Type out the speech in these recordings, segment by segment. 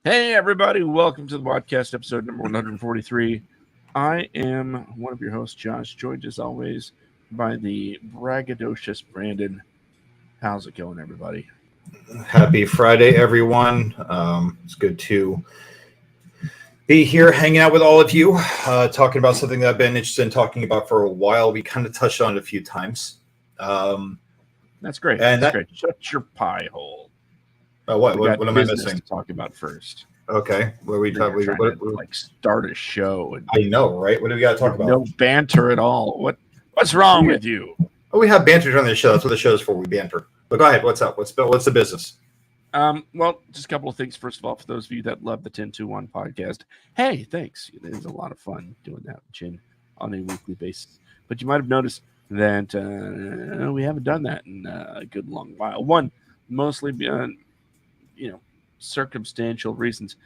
Hey, everybody. Welcome to the podcast episode number 143. I am one of your hosts, Josh, joined as always by the braggadocious Brandon. How's it going, everybody? Happy Friday, everyone. It's good to be here hanging out with all of you, talking about something that I've been interested in talking about for a while. We kind of touched on it a few times. That's great. And That's great. Shut your pie hole. What am I business missing? to talk about first. Okay. What are we talking about? Start a show. And I know, right? What do we got to talk about? No banter at all. What's wrong with you? Oh, we have banter on the show. That's what the show's for. We banter. But go ahead. What's up? What's the business? Well, just a couple of things. First of all, for those of you that love the 1021 podcast, hey, thanks. It is a lot of fun doing that with Chin on a weekly basis. But you might have noticed that we haven't done that in a good long while. One, mostly beyond, circumstantial reasons.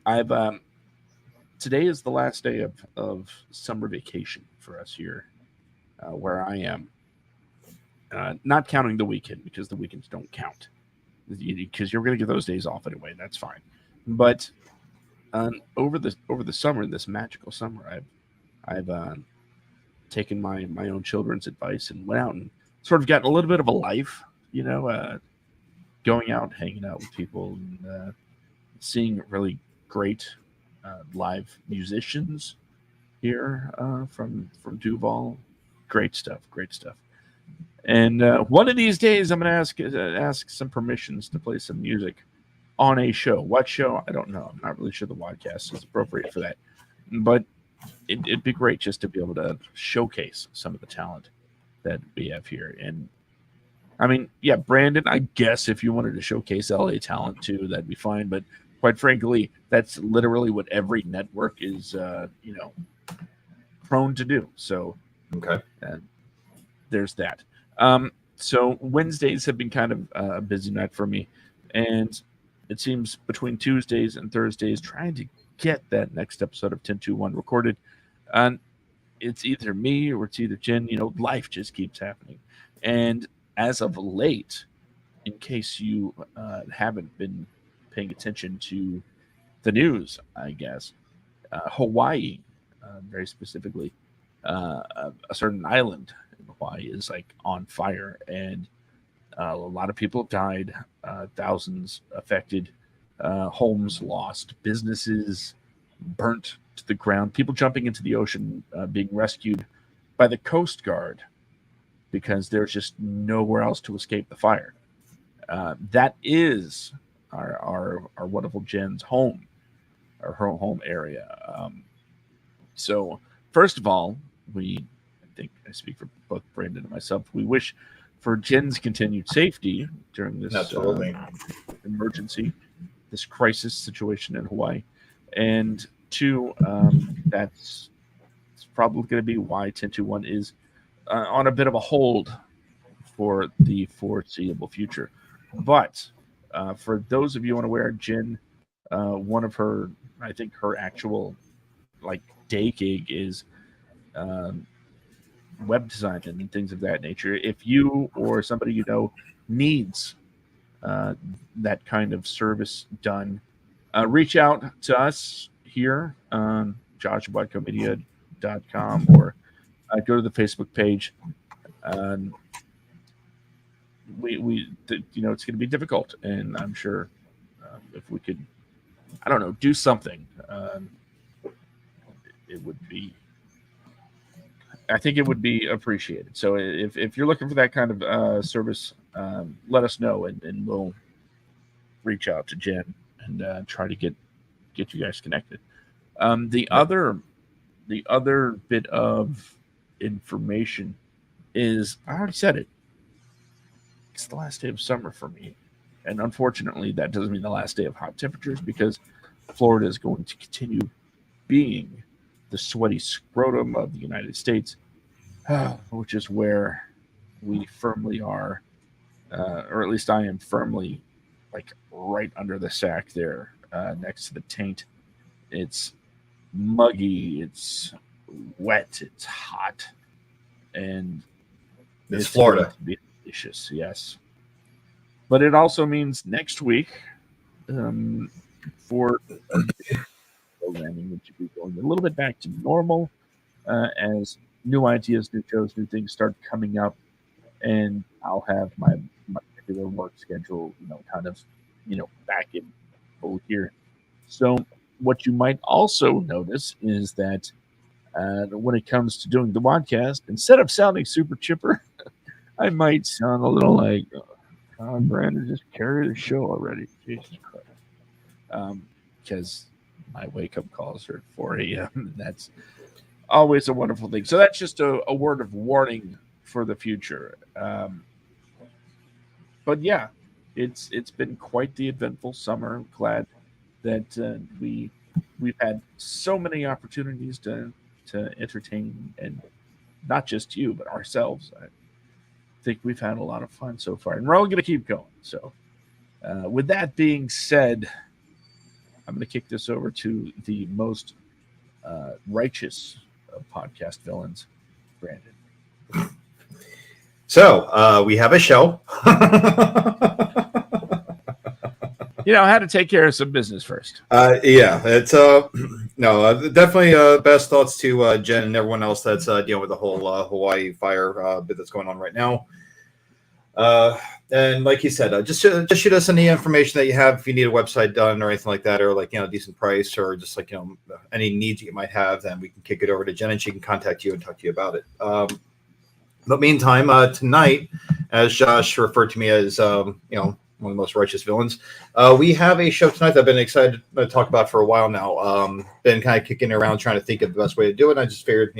I've today is the last day of summer vacation for us here where I am. Not counting the weekend, because the weekends don't count. Because you're going to get those days off anyway. That's fine. But over the summer, this magical summer, I've taken my own children's advice and went out and sort of gotten a little bit of a life, going out, hanging out with people, and seeing really great live musicians here from Duval. Great stuff. And one of these days, I'm going to ask some permissions to play some music on a show. What show? I don't know. I'm not really sure the WADvast is appropriate for that. But it'd be great just to be able to showcase some of the talent that we have here. And, I mean, yeah, Brandon, I guess if you wanted to showcase LA talent too, that'd be fine. But quite frankly, that's literally what every network is, prone to do. So okay, there's that. So Wednesdays have been kind of a busy night for me, and it seems between Tuesdays and Thursdays trying to get that next episode of 1021 recorded. It's either me or it's either Jen. Life just keeps happening. And as of late, in case you haven't been paying attention to the news, I guess, Hawaii, very specifically, a certain island in Hawaii is like on fire, and a lot of people have died, thousands affected, homes lost, businesses burnt to the ground, people jumping into the ocean, being rescued by the Coast Guard because there's just nowhere else to escape the fire. That is our wonderful Jen's home, or her home area. So first of all, I think I speak for both Brandon and myself, we wish for Jen's continued safety during this emergency, this crisis situation in Hawaii. And two, that's probably going to be why 1021 is on a bit of a hold for the foreseeable future. But for those of you unaware, Jen, one of her, I think her actual day gig is web design and things of that nature. If you or somebody you know needs that kind of service done, reach out to us here on joshwatcomedia.com or go to the Facebook page. It's going to be difficult, and I'm sure if we could, I don't know, do something, it would be. I think it would be appreciated. So if you're looking for that kind of service, let us know, and we'll reach out to Jen and try to get you guys connected. The other bit of information is, I already said it, it's the last day of summer for me. And unfortunately, that doesn't mean the last day of hot temperatures, because Florida is going to continue being the sweaty scrotum of the United States, which is where we firmly are, or at least I am firmly, right under the sack there, next to the taint. It's muggy, it's wet, it's hot, and it's Florida. Going to be delicious, yes. But it also means next week, for programming, which should be going a little bit back to normal as new ideas, new shows, new things start coming up, and I'll have my regular work schedule, kind of, back in full gear. So what you might also notice is that when it comes to doing the podcast, instead of sounding super chipper, I might sound a little like, Brandon, just carry the show already. Jesus Christ. Because my wake up calls are at 4 a.m. That's always a wonderful thing. So that's just a word of warning for the future. But yeah, it's been quite the eventful summer. I'm glad that we've had so many opportunities to entertain, and not just you but ourselves. I think we've had a lot of fun so far, and we're all going to keep going. So, with that being said, I'm going to kick this over to the most righteous of podcast villains, Brandon. So we have a show. I had to take care of some business first. Yeah, it's no, definitely best thoughts to Jen and everyone else that's dealing with the whole Hawaii fire bit that's going on right now. And like you said, just shoot us any information that you have if you need a website done or anything like that, or like a decent price, or just like any needs you might have. Then we can kick it over to Jen and she can contact you and talk to you about it. But meantime, tonight, as Josh referred to me as one of the most righteous villains, we have a show tonight that I've been excited to talk about for a while now. Been kind of kicking around trying to think of the best way to do it. And I just figured,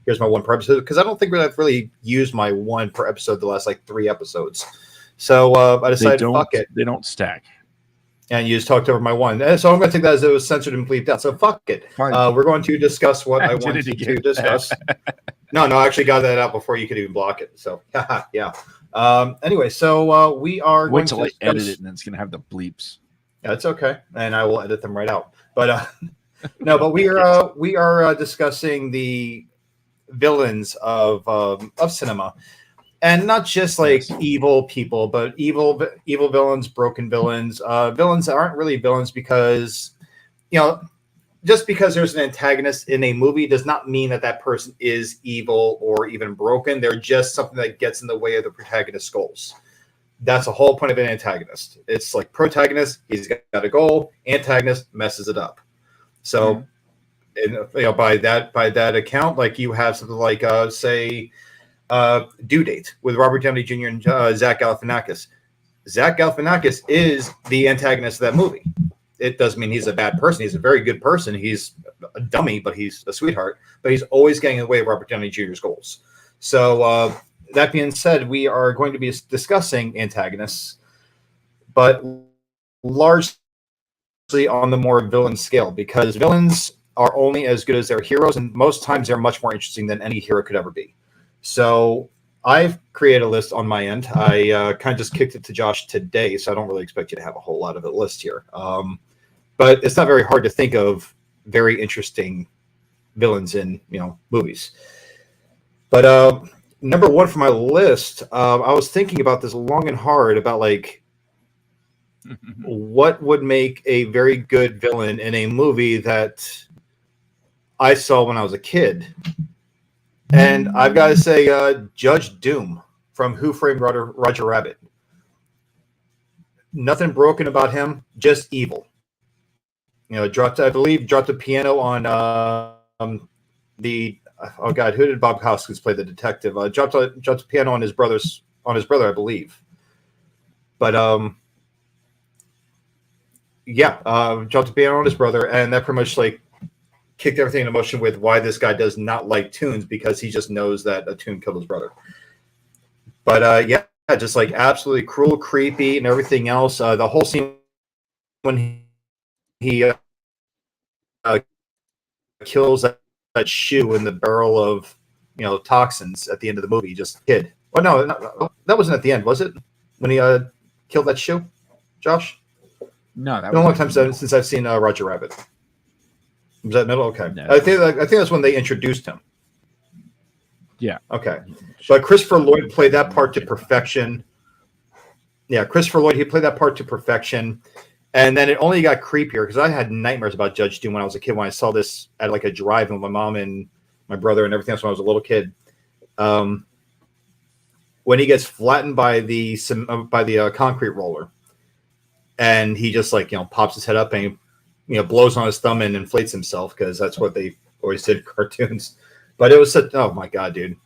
here's my one per episode, because I don't think I've really used my one per episode the last like 3 episodes. So I decided, fuck it. They don't stack. And you just talked over my one. And so I'm going to take that as it was censored and bleeped out. So fuck it. We're going to discuss what I wanted to discuss. No, I actually got that out before you could even block it. So, yeah. Anyway, so we are going to edit it, and then it's going to have the bleeps. Yeah, it's okay. And I will edit them right out. But no, but we are discussing the villains of cinema. And not just like evil people, but evil villains, broken villains, villains that aren't really villains because, just because there's an antagonist in a movie does not mean that person is evil or even broken. They're just something that gets in the way of the protagonist's goals. That's the whole point of an antagonist. It's like protagonist, he's got a goal. Antagonist messes it up. So, by that account, like you have something like, say, Due Date with Robert Downey Jr. and Zach Galifianakis. Zach Galifianakis is the antagonist of that movie. It doesn't mean he's a bad person. He's a very good person. He's a dummy, but he's a sweetheart. But he's always getting in the way of Robert Downey Jr.'s goals. So that being said, we are going to be discussing antagonists, but largely on the more villain scale, because villains are only as good as their heroes, and most times they're much more interesting than any hero could ever be. So I've created a list on my end. I kind of just kicked it to Josh today, so I don't really expect you to have a whole lot of a list here. But it's not very hard to think of very interesting villains in movies. But number one for my list, I was thinking about this long and hard about like what would make a very good villain in a movie that I saw when I was a kid. And I've got to say, Judge Doom from Who Framed Roger Rabbit. Nothing broken about him, just evil. Dropped the piano on who did Bob Hoskins play the detective? Dropped the piano on his brother, I believe. But dropped the piano on his brother, and that pretty much like kicked everything into motion with why this guy does not like tunes, because he just knows that a tune killed his brother. But just like absolutely cruel, creepy, and everything else. The whole scene when he kills that shoe in the barrel of toxins at the end of the movie, just kid. Oh no, that wasn't at the end, was it? When he killed that shoe, Josh? No, that was a long time since I've seen Roger Rabbit. Was that middle? Okay. No. I think that's when they introduced him. Yeah. Okay. But Christopher Lloyd played that part to perfection. Yeah, Christopher Lloyd, he played that part to perfection. And then it only got creepier because I had nightmares about Judge Doom when I was a kid. When I saw this at like a drive-in with my mom and my brother and everything else when I was a little kid. When he gets flattened by the concrete roller, and he just like pops his head up and blows on his thumb and inflates himself because that's what they always did in cartoons. But it was such, oh my god, dude,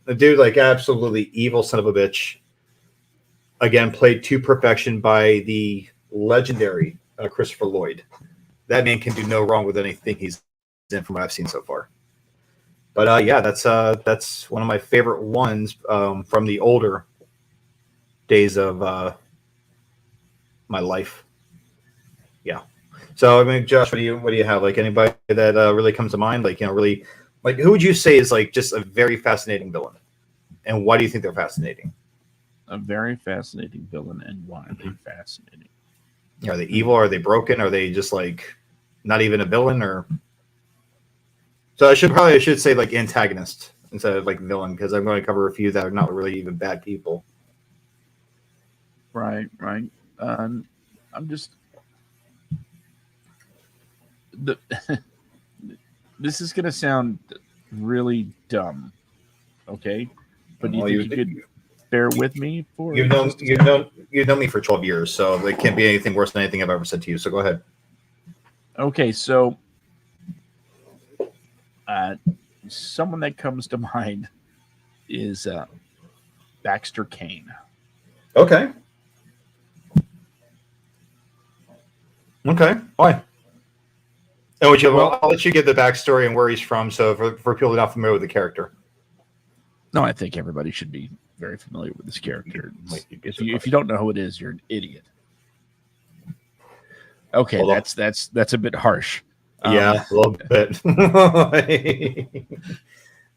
the dude like absolutely evil son of a bitch. Again, played to perfection by the legendary Christopher Lloyd. That man can do no wrong with anything he's in from what I've seen so far. But yeah, that's one of my favorite ones from the older days of my life. Yeah. So I mean, Josh, what do you have? Like anybody that really comes to mind? Like really, like who would you say is like just a very fascinating villain, and why do you think they're fascinating? A very fascinating villain, and why are they fascinating? Are they evil? Are they broken? Are they just like not even a villain? Or so I should say like antagonist instead of like villain because I'm going to cover a few that are not really even bad people. Right. I'm just the. This is going to sound really dumb, okay? But you think you could bear with me for you've known me for 12 years, so it can't be anything worse than anything I've ever said to you. So go ahead. Okay, so someone that comes to mind is Baxter Kane. Okay. Why? I'll let you give the backstory and where he's from. So for people not familiar with the character. No, I think everybody should be very familiar with this character. If you don't know who it is, you're an idiot. Okay, that's a bit harsh. Yeah, a little bit.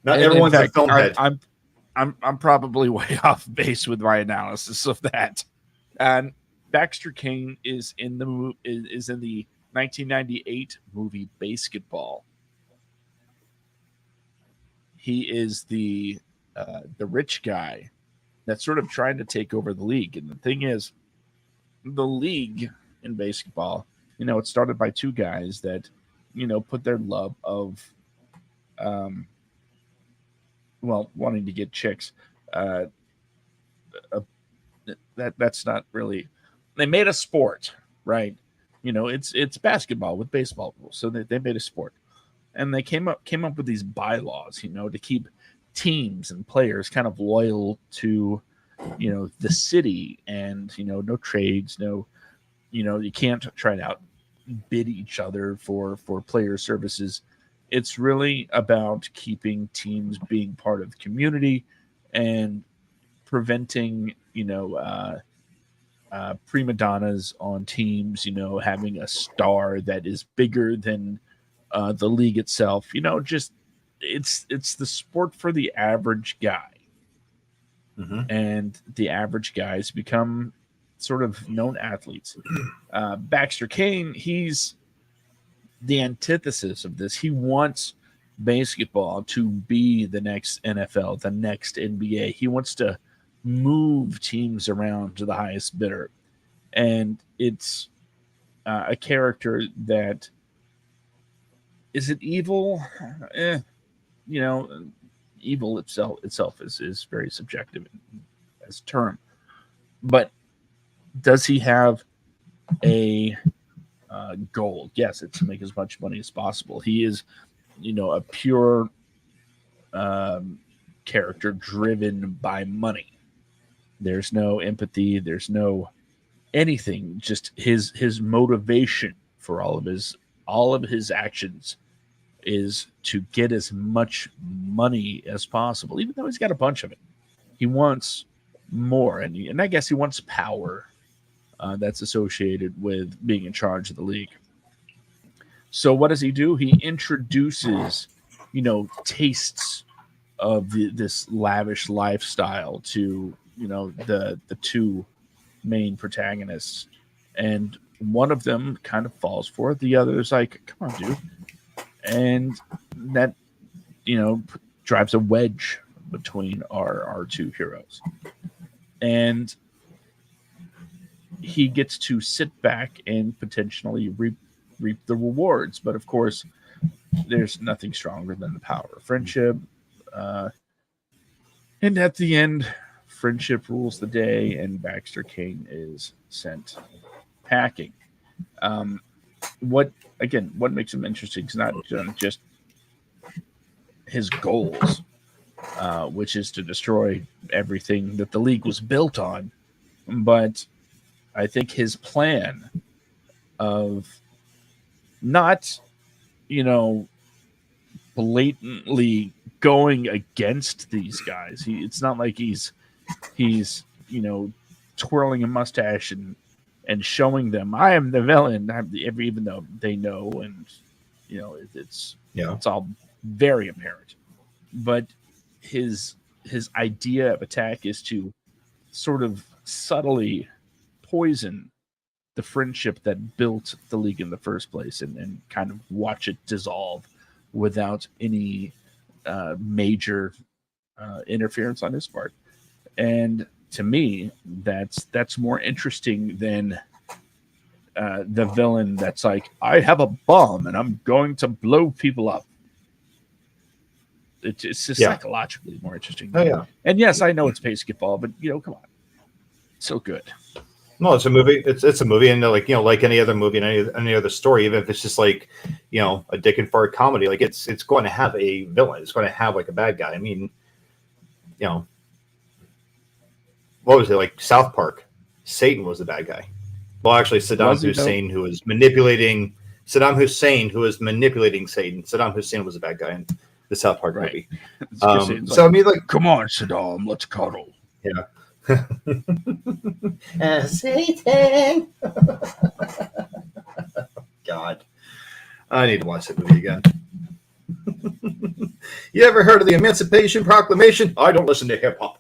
Not everyone's a film head. I'm probably way off base with my analysis of that. And Baxter Kane is in the 1998 movie Basketball. He is the rich guy that's sort of trying to take over the league. And the thing is, the league in basketball, it started by two guys that, put their love of, wanting to get chicks. That's not really. They made a sport, right? It's basketball with baseball rules. So they made a sport, and they came up with these bylaws, to keep teams and players kind of loyal to, the city, and no trades, no, you can't try to outbid each other for player services. It's really about keeping teams being part of the community and preventing, prima donnas on teams, having a star that is bigger than the league itself. Just it's the sport for the average guy. Mm-hmm. And the average guys become sort of known athletes. Baxter Kane, he's the antithesis of this. He wants basketball to be the next NFL, the next NBA. He wants to move teams around to the highest bidder. And it's a character that is it evil? Evil itself is very subjective as a term. But does he have a goal? Yes, it's to make as much money as possible. He is, a pure character driven by money. There's no empathy. There's no anything. Just his motivation for all of his actions is to get as much money as possible, even though he's got a bunch of it. He wants more, and I guess he wants power that's associated with being in charge of the league. So what does he do? He introduces, tastes of this lavish lifestyle to, the two main protagonists, and one of them kind of falls for it. The other is like, "Come on, dude," and that, drives a wedge between our two heroes. And he gets to sit back and potentially reap the rewards. But of course, there's nothing stronger than the power of friendship. Uh, and at the end, friendship rules the day, and Baxter Kane is sent packing. Um, what makes him interesting is not just his goals, which is to destroy everything that the league was built on, but I think his plan of not, you know, blatantly going against these guys. It's not like he's twirling a mustache and showing them I am the villain. Even though they know, and it's Yeah. it's all very apparent. But his idea of attack is to sort of subtly poison the friendship that built the league in the first place, and kind of watch it dissolve without any major interference on his part. And to me, that's more interesting than the villain that's like, I have a bomb and I'm going to blow people up. It's just psychologically more interesting. Oh yeah. And yes, I know it's basketball, but come on, so good. No, it's a movie. It's a movie, and like any other movie and any other story, even if it's just like a dick and fart comedy, like it's going to have a villain. It's going to have like a bad guy. I mean, what was it, like South Park? Satan was the bad guy. Well, actually, Saddam Hussein, who was manipulating Satan. Saddam Hussein was the bad guy in the South Park movie. So I mean, like, come on, Saddam, let's cuddle. Yeah. Satan. God, I need to watch that movie again. You ever heard of the Emancipation Proclamation? I don't listen to hip hop.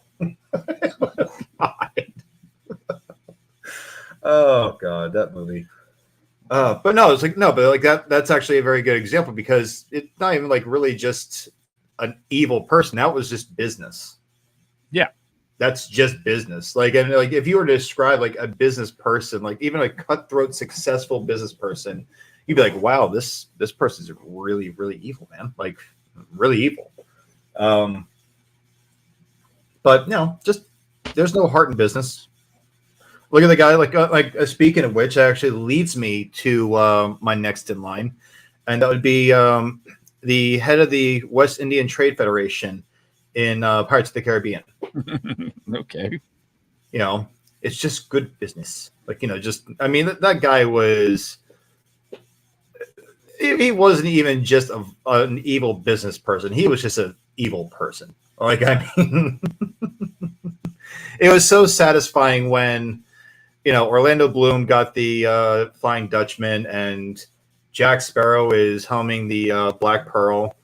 Oh God, that movie. But no, it's like but like that's actually a very good example, because it's not even like really just an evil person. That was just business. Yeah. That's just business. Like, and like if you were to describe like a business person, like even a cutthroat, successful business person, you'd be like, wow, this person's really, really evil, man. Like really evil. But just there's no heart in business. Look at the guy. Like speaking of which, actually leads me to my next in line, and that would be the head of the West Indian Trade Federation in Pirates of the Caribbean. Okay. It's just good business. Like, I mean, that guy was, he wasn't even just an evil business person. He was just an evil person. Like, I mean, it was so satisfying when, Orlando Bloom got the Flying Dutchman and Jack Sparrow is helming the Black Pearl.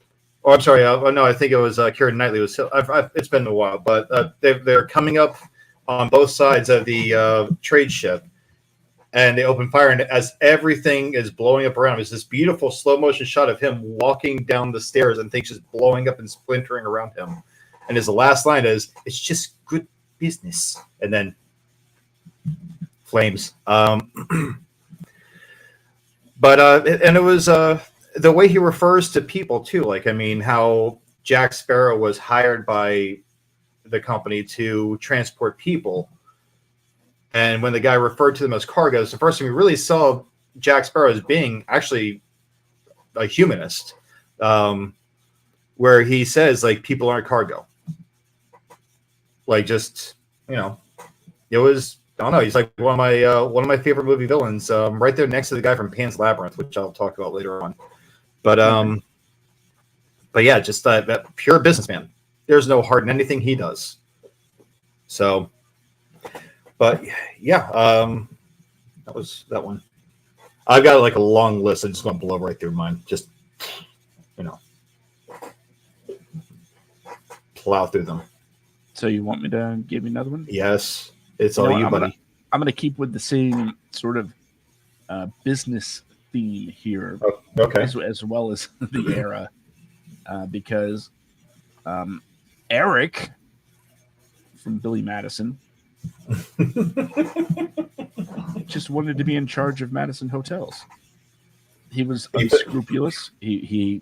Oh, I'm sorry. No, I think it was Keira Knightley. It's been a while, but they're coming up on both sides of the trade ship, and they open fire. And as everything is blowing up around him, it's this beautiful slow motion shot of him walking down the stairs, and things just blowing up and splintering around him. And his last line is, "It's just good business," and then flames. But and it was the way he refers to people too. Like, I mean, how Jack Sparrow was hired by the company to transport people, and when the guy referred to them as cargoes, the first thing we really saw Jack Sparrow as being actually a humanist, where he says like people aren't cargo. Like, just it was. I don't know. He's like one of my favorite movie villains, right there next to the guy from Pan's Labyrinth, which I'll talk about later on. But yeah, just that pure businessman. There's no heart in anything he does. So, but yeah, that was that one. I've got like a long list. I'm just going to blow right through mine. Just plow through them. So you want me to give you another one? Yes, it's all you, buddy. I'm gonna keep with the same sort of business theme here, okay, as well as the era, because Eric from Billy Madison just wanted to be in charge of Madison hotels. He was unscrupulous. He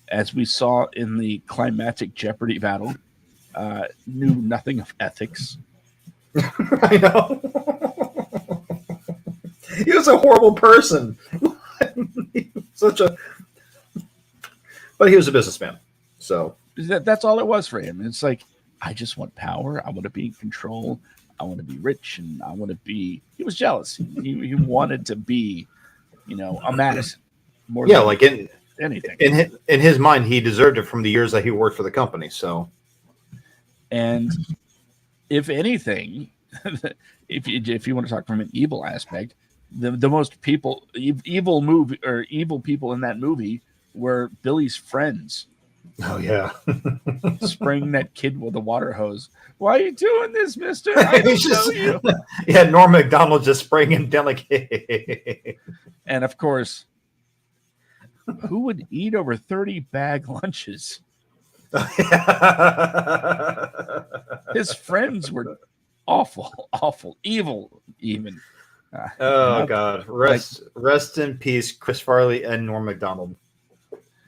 as we saw in the climactic Jeopardy battle, knew nothing of ethics. I know. He was a horrible person. But he was a businessman. So that's all it was for him. It's like, I just want power. I want to be in control. I want to be rich, and I want to be. He was jealous. He wanted to be, a Madison. More yeah, like in anything. In his mind, he deserved it from the years that he worked for the company. So, and if anything, if you want to talk from an evil aspect, the most evil people in that movie were Billy's friends. Oh yeah, spraying that kid with a water hose. Why are you doing this, Mister? I don't know you. Yeah, Norm Macdonald just spraying him down like. And of course, who would eat over 30 bag lunches? His friends were awful, evil, even. God, rest in peace, Chris Farley and Norm Macdonald.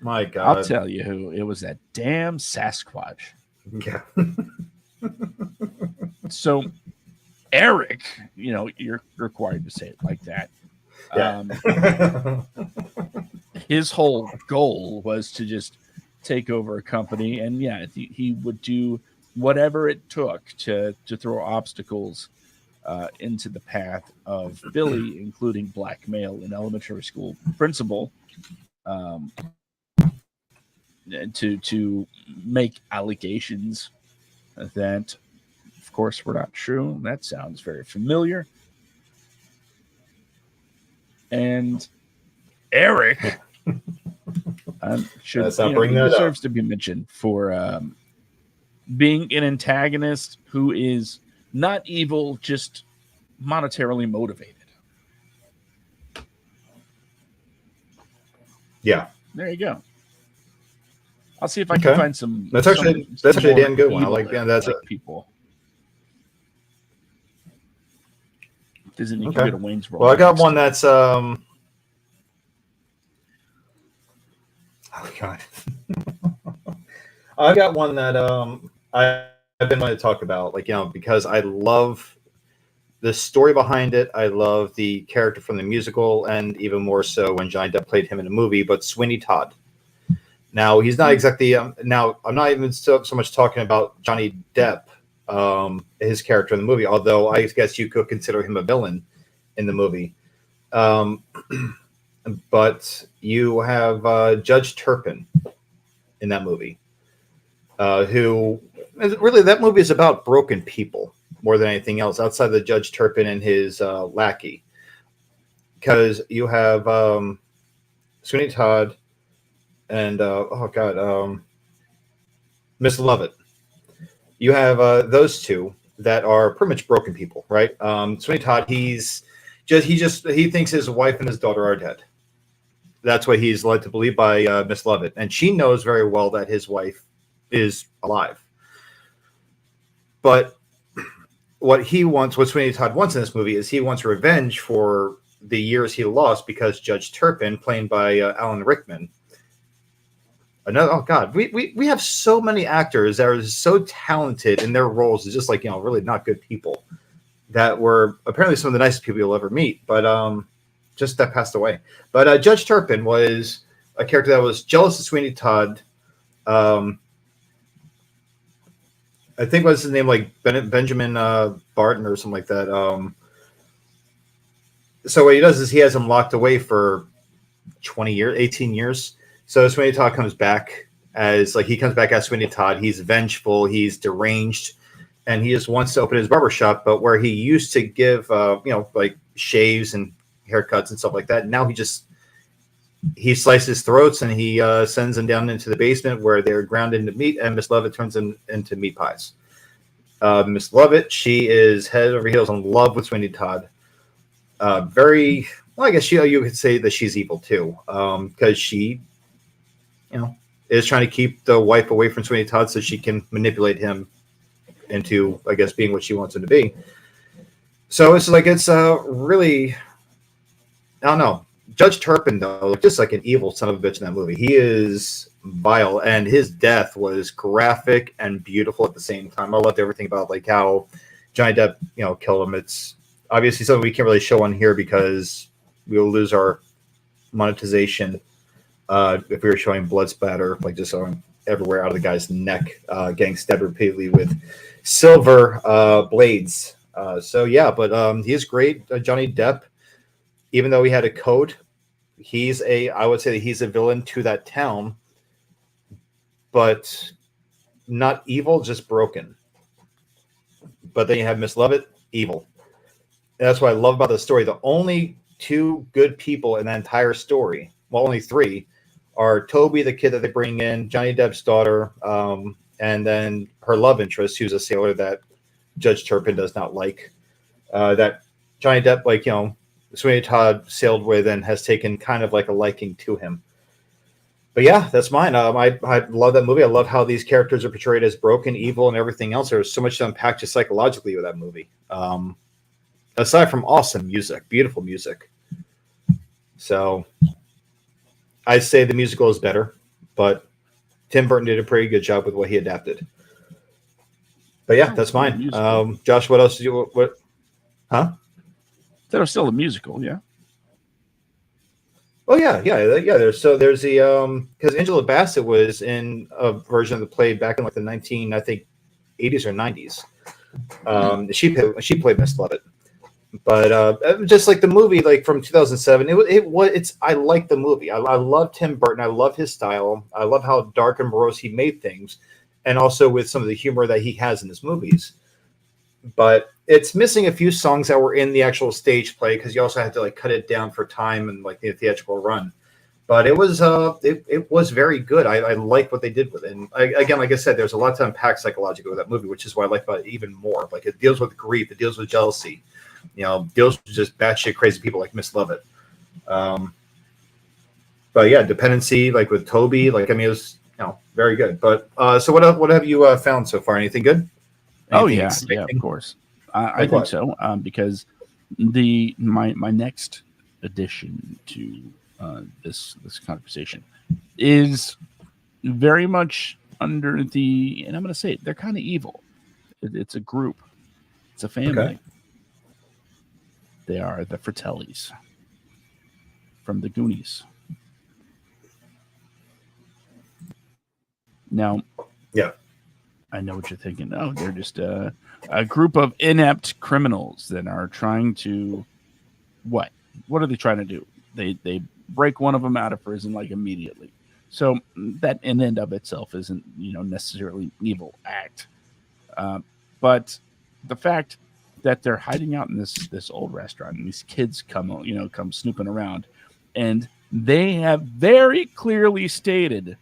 My God, I'll tell you who it was. That damn Sasquatch. Yeah. So, Eric, you're required to say it like that. Yeah. His whole goal was to just take over a company, and he would do whatever it took to throw obstacles into the path of Billy, including blackmail an elementary school principal, to make allegations that, of course, were not true. That sounds very familiar. And Eric deserves to be mentioned for being an antagonist who is not evil, just monetarily motivated. Yeah. There you go. I'll see if I can find some. That's actually a damn good one. I like that's people. Isn't you okay. Get a Wayne's World? Well, I got one that's Oh God. I got one that I've been wanting to talk about, because I love the story behind it. I love the character from the musical, and even more so when Johnny Depp played him in a movie. But Sweeney Todd. Now he's not exactly. Now I'm not even so much talking about Johnny Depp, his character in the movie. Although I guess you could consider him a villain in the movie. But you have Judge Turpin in that movie, who really, that movie is about broken people more than anything else, outside the Judge Turpin and his lackey. Because you have Sweeney Todd and Miss Lovett. You have those two that are pretty much broken people, right? Sweeney Todd, he thinks his wife and his daughter are dead. That's what he's led to believe by Miss Lovett, and she knows very well that his wife is alive. But what Sweeney Todd wants in this movie is he wants revenge for the years he lost because Judge Turpin, played by Alan Rickman. We have so many actors that are so talented in their roles, as just really not good people, that were apparently some of the nicest people you'll ever meet, but just that passed away. But Judge Turpin was a character that was jealous of Sweeney Todd. I think was his name, Benjamin Barton or something like that. So what he does is he has him locked away for 20 years, 18 years. So Sweeney Todd comes back as Sweeney Todd. He's vengeful, he's deranged, and he just wants to open his barbershop. But where he used to give, shaves and haircuts and stuff like that, now he slices throats and he sends them down into the basement where they're ground into meat, and Miss Lovett turns them into meat pies. Miss Lovett, she is head over heels in love with Sweeney Todd. Very well, I guess you could say that she's evil too, because she, is trying to keep the wife away from Sweeney Todd so she can manipulate him into, I guess, being what she wants him to be. So it's like it's really, I don't know. Judge Turpin though, just like an evil son of a bitch in that movie. He is vile, and his death was graphic and beautiful at the same time. I loved everything about like how Johnny Depp, killed him. It's obviously something we can't really show on here because we will lose our monetization if we were showing blood spatter, like just on everywhere out of the guy's neck, getting stabbed repeatedly with silver blades. So yeah, but he is great, Johnny Depp. Even though he had a code, I would say that he's a villain to that town, but not evil, just broken. But then you have Miss Lovett, evil. And that's what I love about the story. The only two good people in that entire story, well, only three, are Toby, the kid that they bring in, Johnny Depp's daughter, and then her love interest, who's a sailor that Judge Turpin does not like. That Johnny Depp, Sweeney Todd sailed with and has taken kind of like a liking to him. But yeah, that's mine. I love that movie. I love how these characters are portrayed as broken, evil, and everything else. There's so much to unpack just psychologically with that movie. Aside from awesome music, beautiful music. So I'd say the musical is better, but Tim Burton did a pretty good job with what he adapted. But yeah, that's mine. Josh, what else did you? What? Huh? That was still a musical, yeah. Oh yeah. There's the because Angela Bassett was in a version of the play back in like the 80s or 90s. She played Miss Lovett, but just like the movie, like from 2007, I like the movie. I love Tim Burton. I love his style. I love how dark and morose he made things, and also with some of the humor that he has in his movies. But it's missing a few songs that were in the actual stage play because you also had to like cut it down for time and like the theatrical run. But it was it was very good. I like what they did with it. And again, like I said, there's a lot to unpack psychologically with that movie, which is what I like about it even more. Like it deals with grief, it deals with jealousy, deals with just batshit crazy people like Miss Lovett. But yeah, dependency, like with Toby, like I mean, it was very good. But so what have you found so far? Anything good? Yeah, of course. I think so because my next addition to this conversation is very much under the, and I'm going to say it, they're kind of evil. It's a group, it's a family. Okay. They are the Fratellis from the Goonies. Now, yeah. I know what you're thinking. Oh, they're just a group of inept criminals that are trying to what? What are they trying to do? They break one of them out of prison like immediately. So that in and of itself isn't necessarily an evil act, but the fact that they're hiding out in this old restaurant and these kids come snooping around, and they have very clearly stated.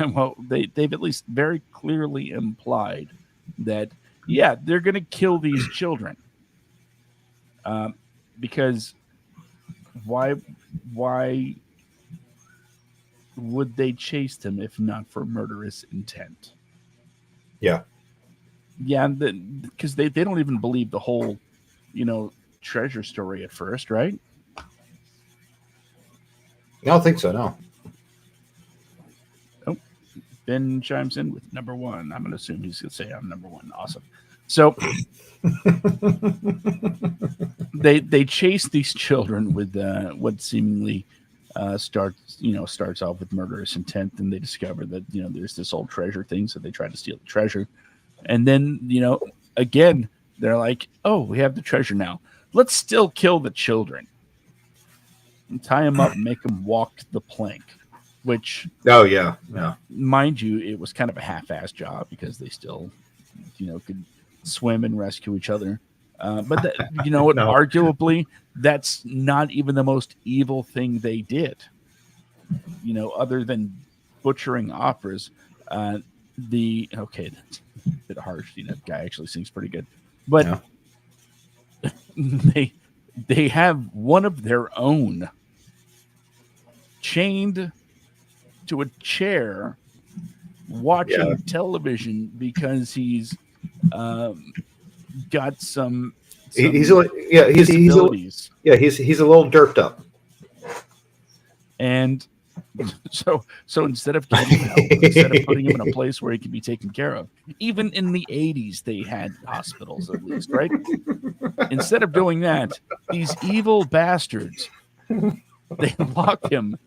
Well, they've at least very clearly implied that, yeah, they're going to kill these children. Because why would they chase them if not for murderous intent? Yeah. Yeah, because they don't even believe the whole, treasure story at first, right? I don't think so, no. Ben chimes in with number one. I'm going to assume he's going to say I'm number one. Awesome. So they chase these children with what seemingly starts off with murderous intent, and they discover that there's this old treasure thing, so they try to steal the treasure, and then again they're like, oh, we have the treasure now. Let's still kill the children, and tie them up, and make them walk the plank. Which, mind you, it was kind of a half-assed job because they still, could swim and rescue each other. But arguably, that's not even the most evil thing they did. Other than butchering operas, that's a bit harsh. Guy actually sings pretty good, but they have one of their own chained to a chair watching television because he's got some He's a disabilities. He's a little derped up. And so instead of getting him help, instead of putting him in a place where he can be taken care of, even in the 80s, they had hospitals at least, right? Instead of doing that, these evil bastards, they lock him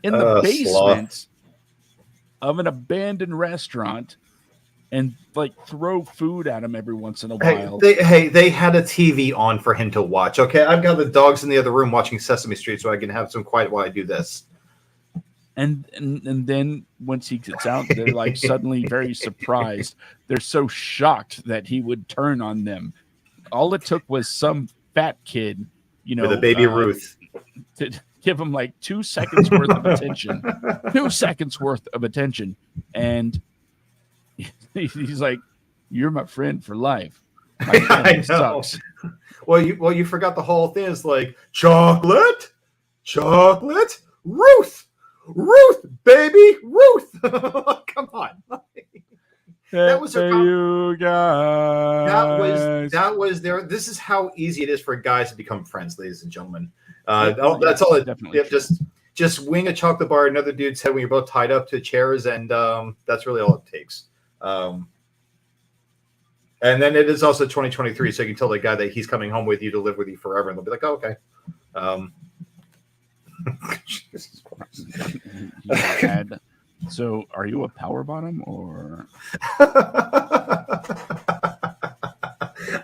in the basement of an abandoned restaurant and like throw food at him every once in a while. They had a TV on for him to watch. Okay, I've got the dogs in the other room watching Sesame Street, so I can have some quiet while I do this. And then once he gets out, they're like suddenly very surprised. They're so shocked that he would turn on them. All it took was some fat kid, with a baby Ruth, to give him like 2 seconds worth of attention. 2 seconds worth of attention, and he's like, "You're my friend for life." My family sucks. Well, you forgot the whole thing is like chocolate, Ruth, baby, Ruth. Come on. That was you guys. That was there. This is how easy it is for guys to become friends, ladies and gentlemen. That's all it definitely. Just wing a chocolate bar at another dude's head when you're both tied up to chairs, and that's really all it takes. And then it is also 2023, so you can tell the guy that he's coming home with you to live with you forever, and they'll be like, "Oh, okay." Jesus Christ. So, are you a power bottom or? I'm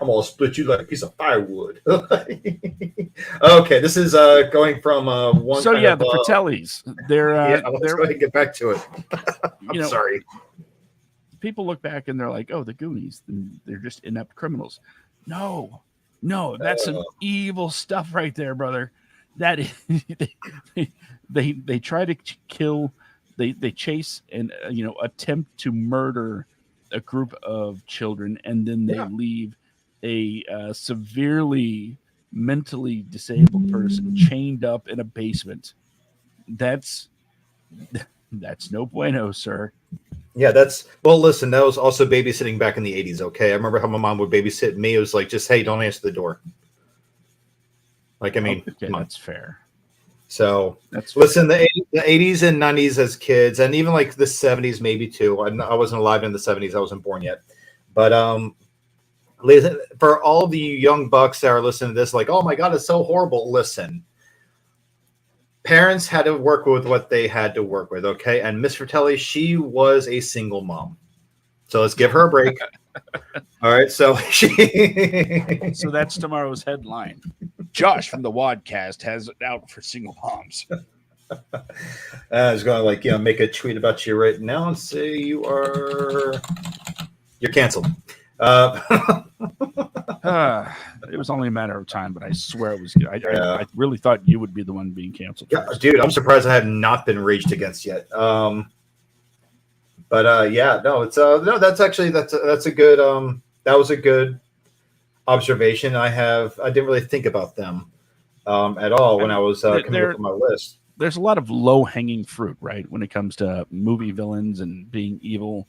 gonna split you like a piece of firewood. Okay, this is going from one. So yeah, the Fratellis. They're let's go ahead and get back to it. I'm sorry. People look back and they're like, "Oh, the Goonies. They're just inept criminals." No, that's some evil stuff right there, brother. That is, they try to kill. They chase and attempt to murder a group of children, and then they leave a severely mentally disabled person chained up in a basement. That's no bueno, sir. Yeah, listen, that was also babysitting back in the 80s, okay? I remember how my mom would babysit me. It was like, just, hey, don't answer the door. Like, I mean, okay, that's fair. So, listen, the 80s and 90s as kids, and even like the 70s maybe too. I wasn't alive in the 70s. I wasn't born yet. But for all the young bucks that are listening to this, like, oh my God, it's so horrible. Listen, parents had to work with what they had to work with, okay? And Miss Fratelli, she was a single mom. So let's give her a break. All right, so so that's tomorrow's headline. Josh from the WADcast has it out for single moms. I was going to make a tweet about you right now and say you're canceled. It was only a matter of time, but I swear it was good. I really thought you would be the one being canceled. Yeah, dude, I'm surprised I have not been raged against yet. It's that's a good that was a good observation. I didn't really think about them at all when I was coming up with my list. There's a lot of low-hanging fruit, right, when it comes to movie villains and being evil,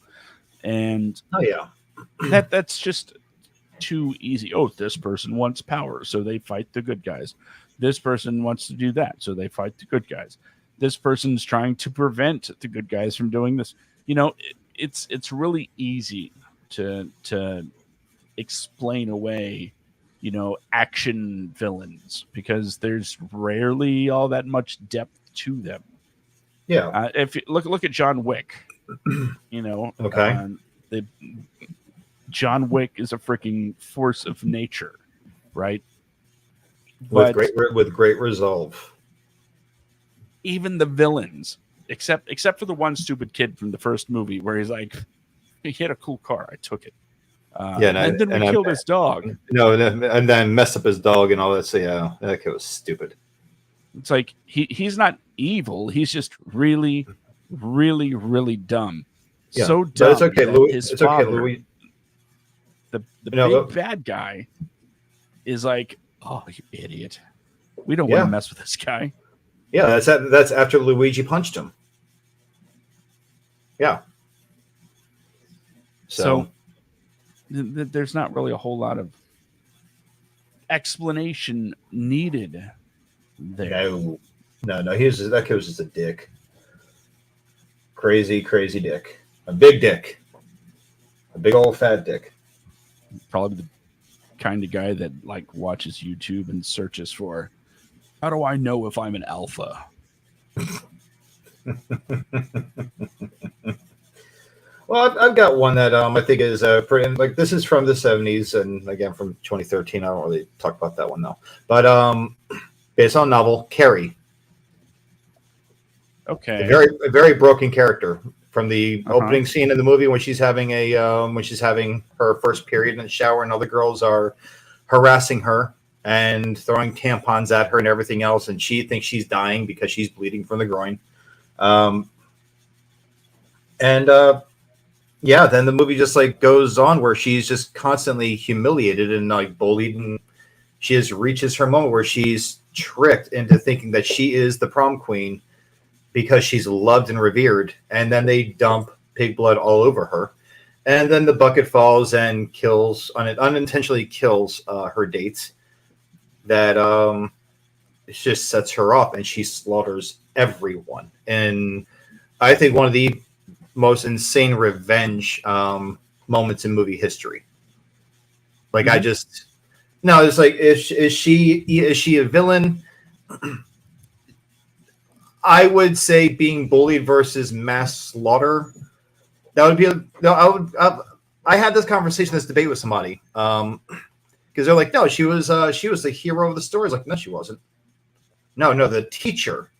and that's just too easy. Oh, this person wants power, so they fight the good guys. This person wants to do that, so they fight the good guys. This person's trying to prevent the good guys from doing this. It's really easy to explain away, action villains because there's rarely all that much depth to them. Yeah. If you look at John Wick, okay. John Wick is a freaking force of nature, right? With great resolve. Even the villains, except for the one stupid kid from the first movie where he's like, he had a cool car, I took it. And then we killed his dog. No, and then messed up his dog and all that. So yeah, that kid was stupid. It's like he's not evil. He's just really, really, really dumb. Yeah, so dumb. It's okay, Louis. It's father, okay, Louis. The big bad guy is like, oh, you idiot. We don't want to mess with this guy. Yeah, that's after Luigi punched him. Yeah. So there's not really a whole lot of explanation needed there. No. That kid was just a dick. Crazy dick. A big dick. A big old fat dick. Probably the kind of guy that like watches YouTube and searches for, how do I know if I'm an alpha? Well, I've got one that I think is pretty, like, this is from the 70s and again from 2013. I don't really talk about that one though. But based on novel, Carrie. Okay. A very broken character from the opening scene in the movie when she's having her first period in the shower and all the girls are harassing her and throwing tampons at her and everything else, and she thinks she's dying because she's bleeding from the groin. Yeah, then the movie just like goes on where she's just constantly humiliated and like bullied, and she just reaches her moment where she's tricked into thinking that she is the prom queen because she's loved and revered, and then they dump pig blood all over her, and then the bucket falls and unintentionally kills her dates. That it just sets her off, and she slaughters everyone. And I think one of the most insane revenge moments in movie history. Like, it's like, is she a villain? I would say being bullied versus mass slaughter. That would be I had this debate with somebody because they're like, no, she was the hero of the story. I was like, no, she wasn't. No, the teacher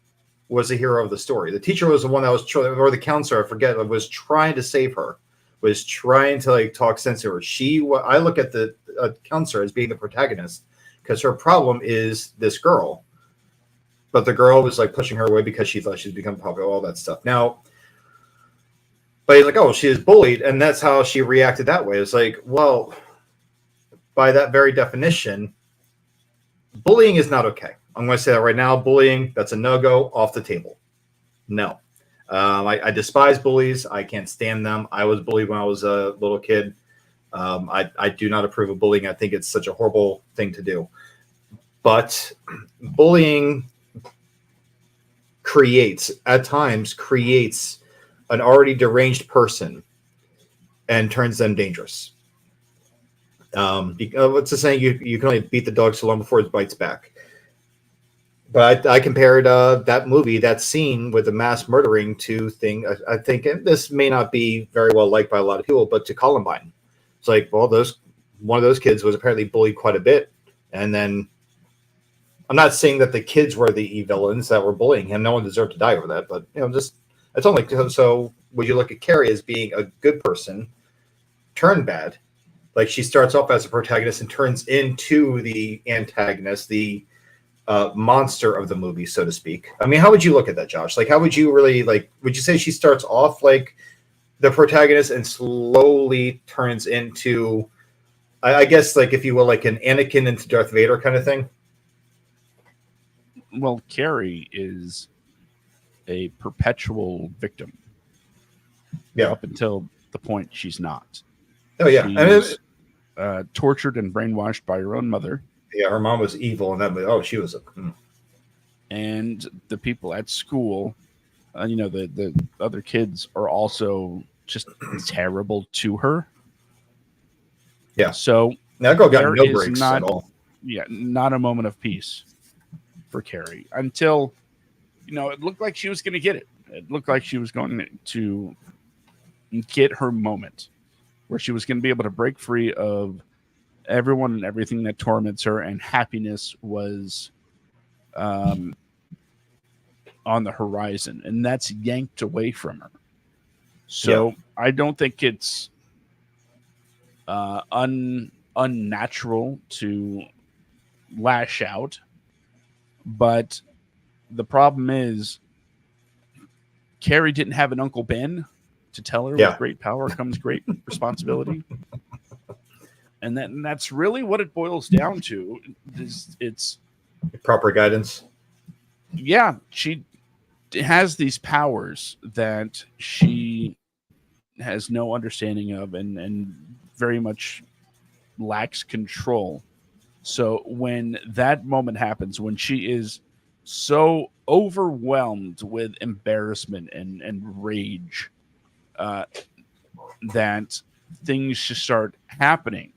was the hero of the story. The teacher was the one that was, or the counselor, I forget, was trying to save her, was trying to like talk sense to her. I look at the counselor as being the protagonist because her problem is this girl, but the girl was like pushing her away because she thought she'd become popular, all that stuff. Now, but he's like, oh, she is bullied, and that's how she reacted that way. It's like, well, by that very definition, bullying is not okay. I'm going to say that right now. Bullying, that's a no-go, off the table. No. I despise bullies. I can't stand them. I was bullied when I was a little kid. I do not approve of bullying. I think it's such a horrible thing to do. But bullying at times creates an already deranged person and turns them dangerous. What's the saying? You can only beat the dog so long before it bites back. But I compared that movie, that scene with the mass murdering to thing. I think, and this may not be very well liked by a lot of people, but to Columbine. It's like, well, one of those kids was apparently bullied quite a bit. And then I'm not saying that the kids were the villains that were bullying him. No one deserved to die over that. But, just it's only so would you look at Carrie as being a good person, turned bad? Like, she starts off as a protagonist and turns into the antagonist, the monster of the movie, so to speak. I mean, how would you look at that, Josh? Like, how would you really, like, would you say she starts off like the protagonist and slowly turns into, I guess, like, if you will, like an Anakin into Darth Vader kind of thing? Well, Carrie is a perpetual victim. Yeah. Up until the point she's not. Oh, yeah. She's tortured and brainwashed by her own mother. Yeah, her mom was evil, and she was and the people at school, the other kids are also just terrible to her. Yeah. So that girl got no breaks at all. Yeah, not a moment of peace for Carrie until, it looked like she was going to get it. It looked like she was going to get her moment where she was going to be able to break free of everyone and everything that torments her, and happiness was on the horizon, and that's yanked away from her. So I don't think it's unnatural to lash out, but the problem is Carrie didn't have an Uncle Ben to tell her with great power comes great responsibility. And that's really what it boils down to. It's proper guidance. Yeah, she has these powers that she has no understanding of, and very much lacks control. So when that moment happens, when she is so overwhelmed with embarrassment and rage, uh, that things just start happening,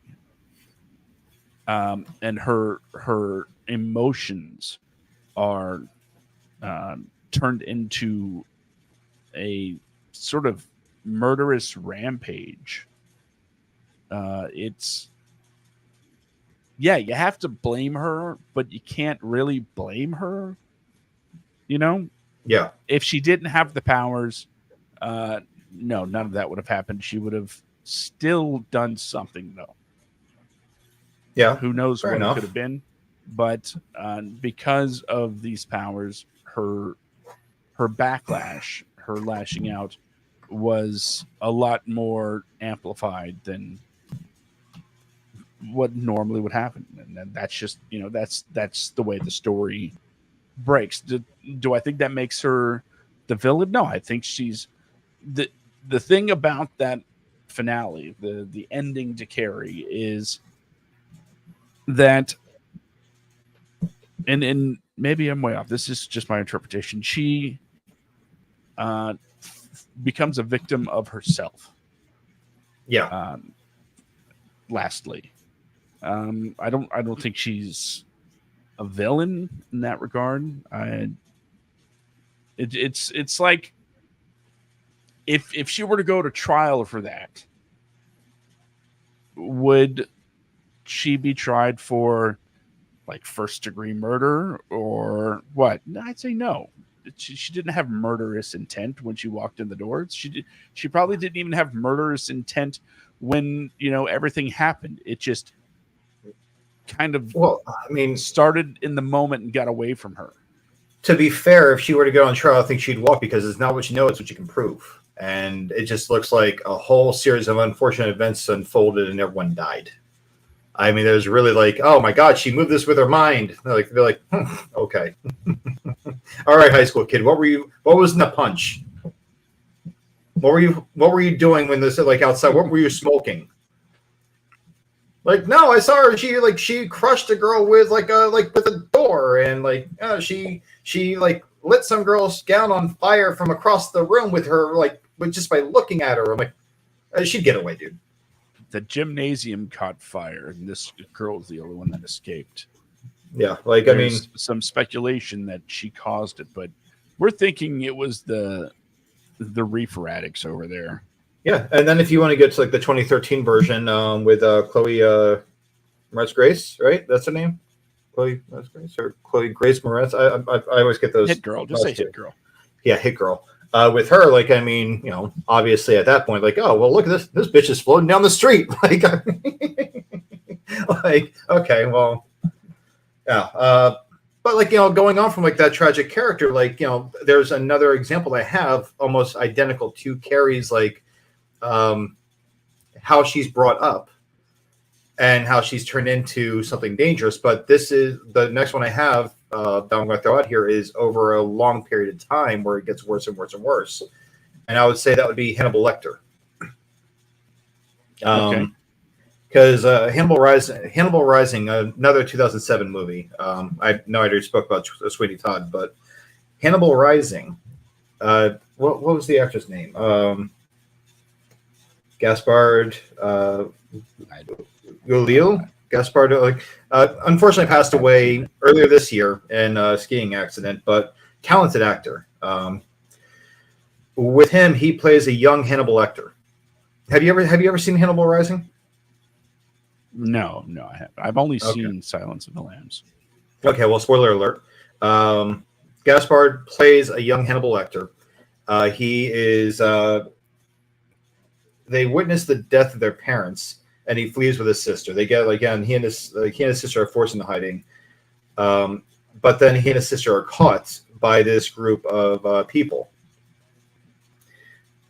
and her emotions are turned into a sort of murderous rampage. It's Yeah, you have to blame her, but you can't really blame her. You know, Yeah. if she didn't have the powers, uh, no, none of that would have happened. She would have still done something, though. Yeah. Who knows Fair what it could enough. have been? But because of these powers, her backlash, her lashing out, was a lot more amplified than what normally would happen, and that's just that's the way the story breaks. Do I think that makes her the villain? No, I think she's the the thing about that finale, the ending to Carrie, is that, and maybe I'm way off. This is just my interpretation. She becomes a victim of herself. Yeah. Lastly, I don't think she's a villain in that regard. It's like if she were to go to trial for that, would she be tried for like first degree murder or what? No, I'd say no. She didn't have murderous intent when she walked in the doors. She probably didn't even have murderous intent when everything happened. It just kind of Well, I mean, started in the moment and got away from her. to be fair, if she were to go on trial, I think she'd walk because it's not what you know, it's what you can prove. And it just looks like a whole series of unfortunate events unfolded and everyone died. I mean, there's really like, oh my God, she moved this with her mind. They're like, okay. All right, high school kid, what was in the punch? What were you doing when this like outside? What were you smoking? Like, no, I saw her. She crushed a girl with with a door, and she like lit some girl's gown on fire from across the room with her with just by looking at her. I'm like, she'd get away, dude. The gymnasium caught fire, and this girl was the only one that escaped. Yeah, There's some speculation that she caused it, but we're thinking it was the reefer addicts over there. yeah. And then if you want to get to like the 2013 version with Chloe Moretz Grace, right? That's her name, Chloe Moretz Grace or Chloe Grace Moretz. I always get those. Hit girl, just say hit girl. Yeah, hit girl. With her, obviously at that point, oh well, look at this. This bitch is floating down the street. Okay, well, yeah. But going on from that tragic character, there's another example I have almost identical to Carrie's, how she's brought up and how she's turned into something dangerous. But this is the next one I have that I'm going to throw out here is over a long period of time where it gets worse and worse and worse. And I would say that would be Hannibal Lecter. Okay. Because Hannibal Rising, another 2007 movie. I know I already spoke about Sweeney Todd, but Hannibal Rising. What was the actor's name? Gaspard Ulliel. Gaspard, unfortunately, passed away earlier this year in a skiing accident, but talented actor. With him, he plays a young Hannibal Lecter. Have you ever seen Hannibal Rising? No, I haven't. I've only seen Silence of the Lambs. Okay, well, spoiler alert. Gaspard plays a young Hannibal Lecter. He is. They witness the death of their parents, and he flees with his sister. They get he and his sister are forced into hiding. But then he and his sister are caught by this group of people,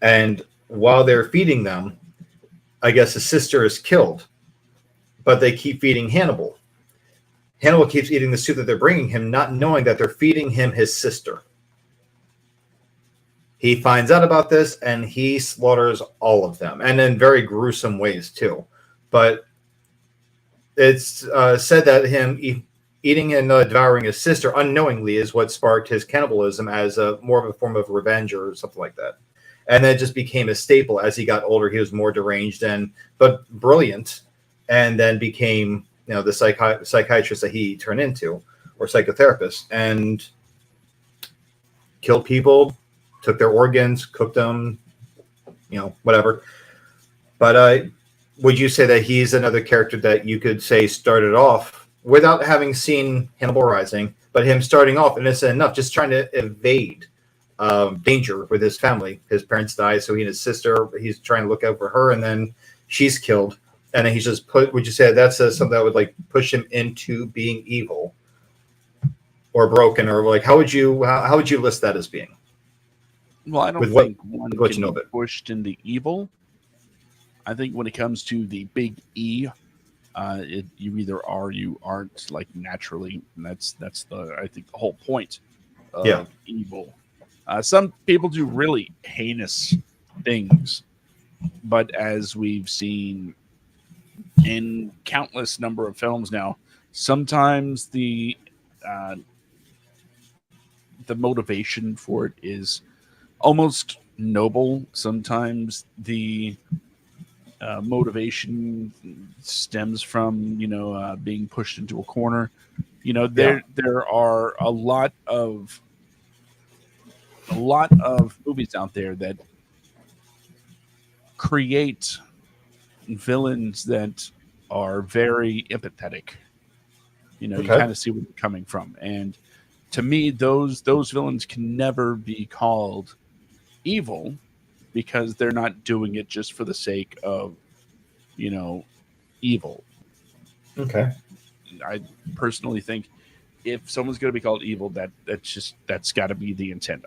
and while they're feeding them, I guess his sister is killed. But they keep feeding Hannibal. Hannibal keeps eating the soup that they're bringing him, not knowing that they're feeding him his sister. He finds out about this, and he slaughters all of them, and in very gruesome ways, too. but it's said that him eating and devouring his sister unknowingly is what sparked his cannibalism as a more of a form of revenge or something like that. And then it just became a staple. As he got older, he was more deranged but brilliant, and then became the psychiatrist that he turned into, or psychotherapist, and killed people, took their organs, cooked them, whatever. But would you say that he's another character that you could say started off without having seen Hannibal Rising, but him starting off innocent enough, just trying to evade danger with his family? His parents die, so he and his sister, he's trying to look out for her, and then she's killed, and then he's just would you say that's something that would like push him into being evil or broken, or like how would you list that as being? Well, I don't think one can be pushed into evil. I think when it comes to the big E, you either are, you aren't, like naturally. And that's I think the whole point of evil. Some people do really heinous things, but as we've seen in countless number of films now, sometimes the motivation for it is almost noble. Sometimes the motivation stems from being pushed into a corner. There are a lot of movies out there that create villains that are very empathetic. You kind of see where they're coming from, and to me, those villains can never be called evil, because they're not doing it just for the sake of, evil. Okay. I personally think if someone's going to be called evil, that's got to be the intent.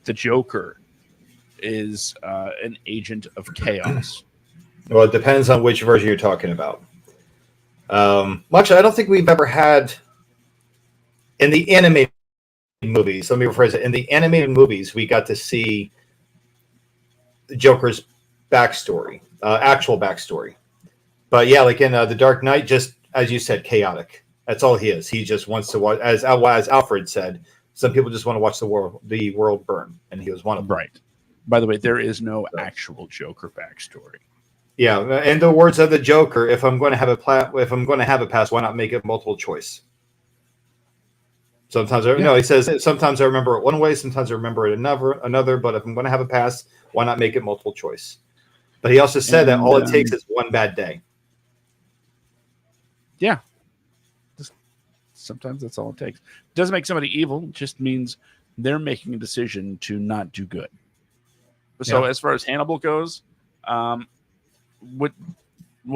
The Joker is an agent of chaos. Well, it depends on which version you're talking about. Much, I don't think we've ever had in the animated movies. Let me rephrase it. In the animated movies, we got to see the Joker's backstory, actual backstory. But yeah, like in The Dark Knight, just as you said, chaotic. That's all he is. He just wants to watch, as Alfred said, some people just want to watch the world burn, and he was one of them. Right. By the way, there is no actual Joker backstory. Yeah, in the words of the Joker, if I'm going to have a pass, why not make it multiple choice? Sometimes he says sometimes I remember it one way, sometimes I remember it another. But if I'm going to have a pass, why not make it multiple choice? But he also said that all it takes is one bad day. Yeah, sometimes that's all it takes. Doesn't make somebody evil; just means they're making a decision to not do good. So as far as Hannibal goes, would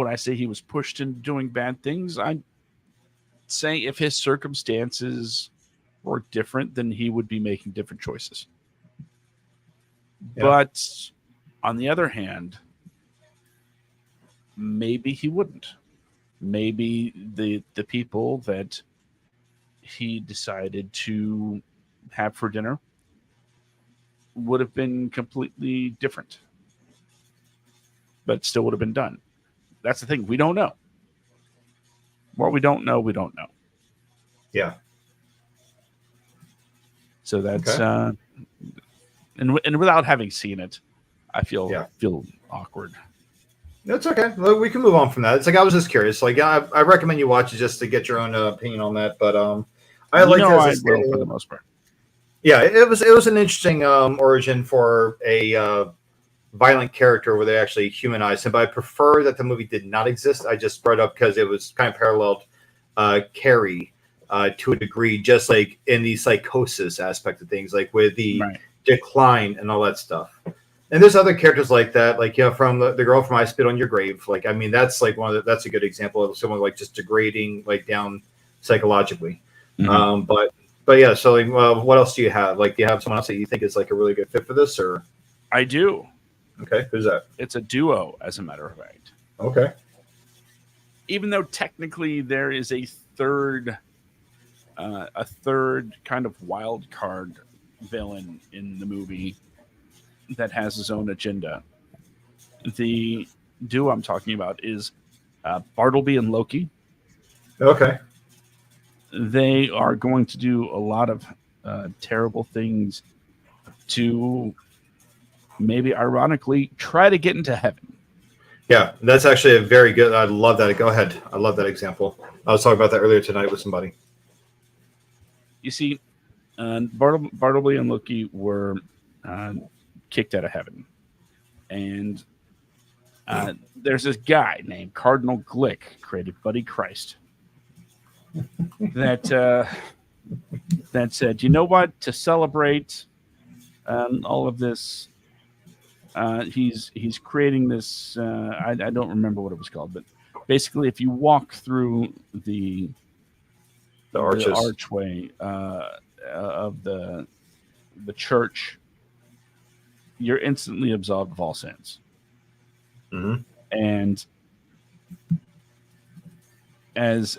I say he was pushed into doing bad things? I'd say if his circumstances were different, then he would be making different choices. Yeah. But on the other hand, maybe he wouldn't. Maybe the people that he decided to have for dinner would have been completely different, but still would have been done. That's the thing. We don't know. What we don't know, we don't know. Yeah. So that's and without having seen it, I feel awkward. That's okay. We can move on from that. It's like I was just curious. Like I recommend you watch it just to get your own opinion on that. But I like it for the most part. Yeah, it was an interesting origin for a violent character where they actually humanized him. But I prefer that the movie did not exist. I just brought it up because it was kind of paralleled Carrie to a degree, just like in the psychosis aspect of things, like with the decline and all that stuff. And there's other characters like that, like from the girl from I Spit on Your Grave. Like I mean, that's like that's a good example of someone like just degrading like down psychologically. Mm-hmm. But yeah, so like, what else do you have? Like, do you have someone else that you think is like a really good fit for this, or? I do. Okay, who's that? It's a duo, as a matter of fact. Okay. Even though technically there is a third kind of wild card villain in the movie that has his own agenda. The duo I'm talking about is Bartleby and Loki. Okay. They are going to do a lot of terrible things to maybe ironically try to get into heaven. Yeah, that's actually a very good. I love that. Go ahead. I love that example. I was talking about that earlier tonight with somebody. You see, Bartleby and Loki were uh, kicked out of heaven, and there's this guy named Cardinal Glick, created Buddy Christ, that that said, you know what? To celebrate all of this, he's creating this. I don't remember what it was called, but basically, if you walk through The the arches. archway of the church, you're instantly absolved of all sins. Mm-hmm. And as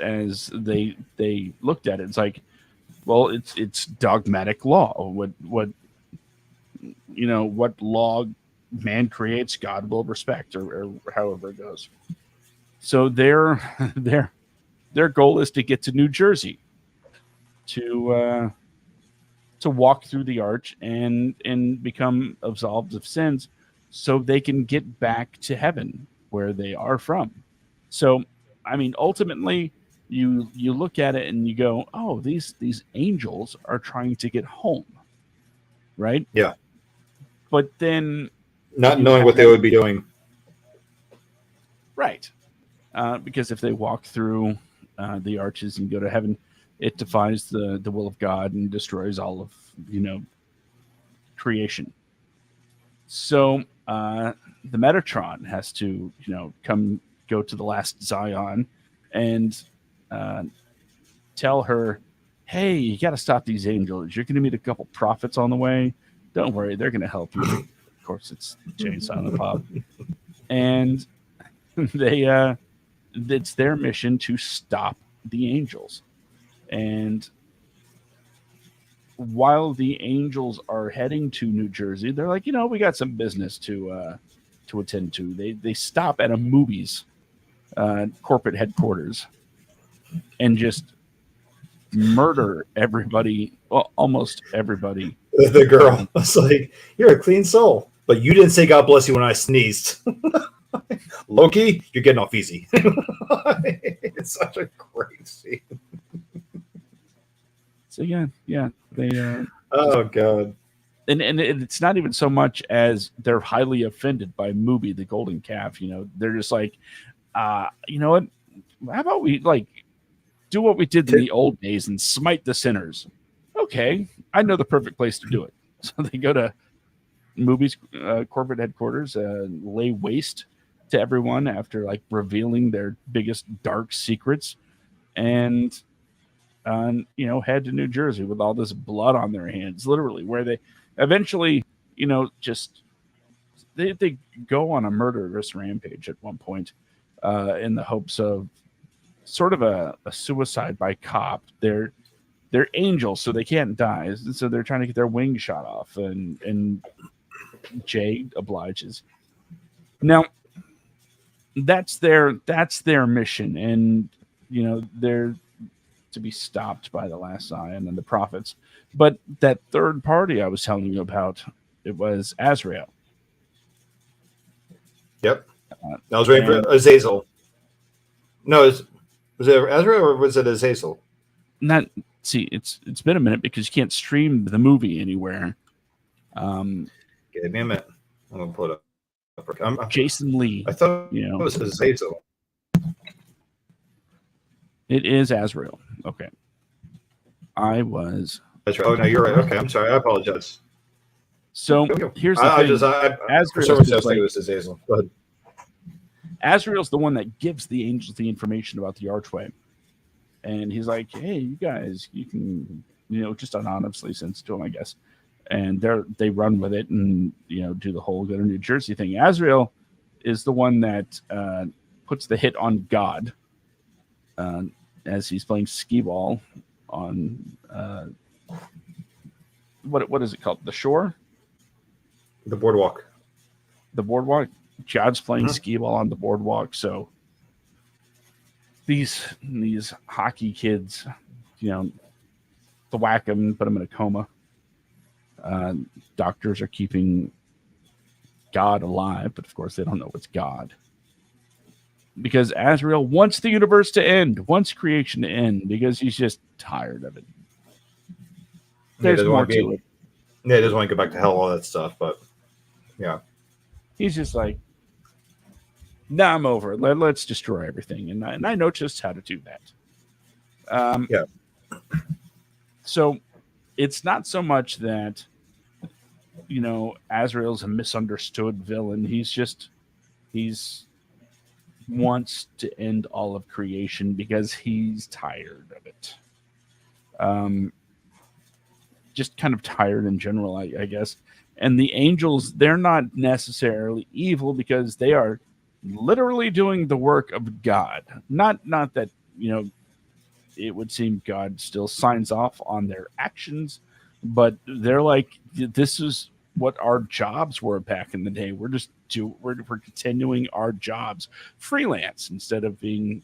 they looked at it, it's like, well, it's dogmatic law. What what law man creates, God will respect, or however it goes. So their goal is to get to New Jersey to walk through the arch and become absolved of sins, so they can get back to heaven where they are from. So, I mean, ultimately, you look at it and you go, oh, these angels are trying to get home, right? Yeah. But then Not you knowing have what they would be doing. right, because if they walk through the arches and go to heaven, it defies the will of God and destroys all of creation. So the Metatron has to come go to the last Zion and uh, tell her, hey, you got to stop these angels. You're going to meet a couple prophets on the way. Don't worry, they're going to help you. Of course, it's Jay and Silent Bob, and they it's their mission to stop the angels. And while the angels are heading to New Jersey, they're like, we got some business to attend to. They stop at a movie's corporate headquarters and just murder everybody, well, almost everybody. The girl was like, "You're a clean soul, but you didn't say God bless you when I sneezed." Loki, you're getting off easy. It's such a great scene. So yeah, they Oh god. and it's not even so much as they're highly offended by movie The Golden Calf. They're just like, you know what? How about we do what we did in the old days and smite the sinners? Okay, I know the perfect place to do it. So they go to movies corporate headquarters, lay waste to everyone after revealing their biggest dark secrets, and head to New Jersey with all this blood on their hands, literally, where they eventually, just they go on a murderous rampage at one point, in the hopes of sort of a suicide by cop. They're angels, so they can't die, so they're trying to get their wings shot off, and Jay obliges. Now, that's their mission, and they're to be stopped by the last Zion and the prophets. But that third party I was telling you about, it was Azrael. Yep. I was waiting for Azazel. No, was it Azrael or was it Azazel? Not see, it's been a minute because you can't stream the movie anywhere. Give me a minute. I'm gonna pull it up. Jason Lee. I thought it was Azazel. It is Azrael. Okay. That's right. Oh no, you're right. Okay, I'm sorry. I apologize. So here's the thing. For some reason, I was thinking it was Azazel. Go ahead. Azrael's the one that gives the angels the information about the archway. And he's like, hey, you guys, you can, just anonymously send it to him, I guess. And they run with it and, do the whole go to New Jersey thing. Azrael is the one that puts the hit on God as he's playing skee ball on, what is it called? The shore? The boardwalk. The boardwalk? God's playing skee ball on the boardwalk. So these hockey kids, to whack them and put them in a coma. Doctors are keeping God alive, but of course they don't know it's God. Because Azrael wants the universe to end, wants creation to end, because he's just tired of it. There's more to it. Yeah, he doesn't want to go back to hell, all that stuff, but yeah. He's just like, nah, I'm over it. Let's destroy everything. And I know just how to do that. Yeah. So it's not so much that, Azrael's a misunderstood villain. He's wants to end all of creation because he's tired of it. Just kind of tired in general, I guess. And the angels, they're not necessarily evil because they are literally doing the work of God. Not that, it would seem God still signs off on their actions, but they're like, this is what our jobs were back in the day. We're continuing our jobs freelance instead of being,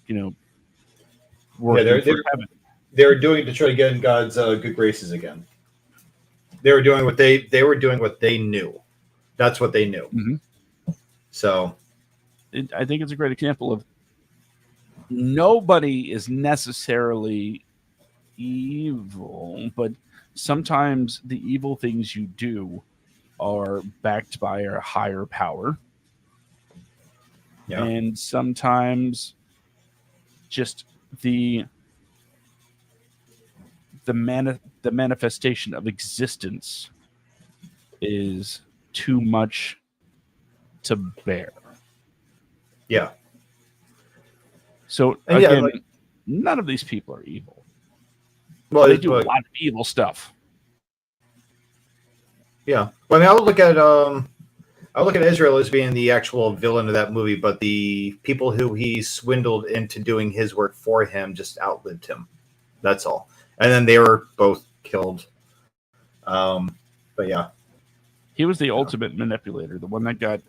working for heaven. They're doing to try to get in God's good graces again. They were doing what they knew. That's what they knew. Mm-hmm. So I think it's a great example of nobody is necessarily evil, but sometimes the evil things you do are backed by a higher power. Yeah. And sometimes just the manifestation of existence is too much to bear. Yeah. So again, none of these people are evil. Well, they do a lot of evil stuff. Yeah. Well, I mean, I look at Israel as being the actual villain of that movie, but the people who he swindled into doing his work for him just outlived him. That's all. And then they were both killed. But yeah. He was the ultimate manipulator, the one that got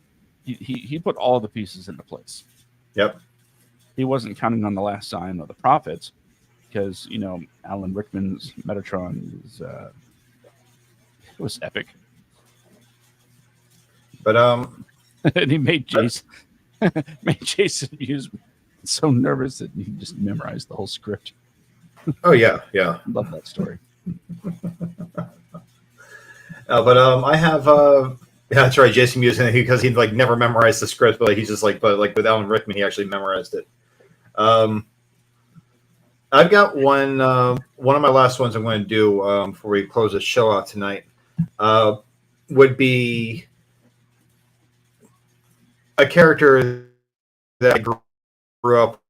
he put all the pieces into place. Yep. He wasn't counting on the last sign of the prophets because, Alan Rickman's Metatron was epic. But and he made Jason Muse so nervous that he just memorized the whole script. Oh yeah. Love that story. But I have that's right, Jason Mewes, because he never memorized the script, but he's just but with Alan Rickman, he actually memorized it. I've got one of my last ones I'm going to do before we close the show out tonight. Would be a character that I grew up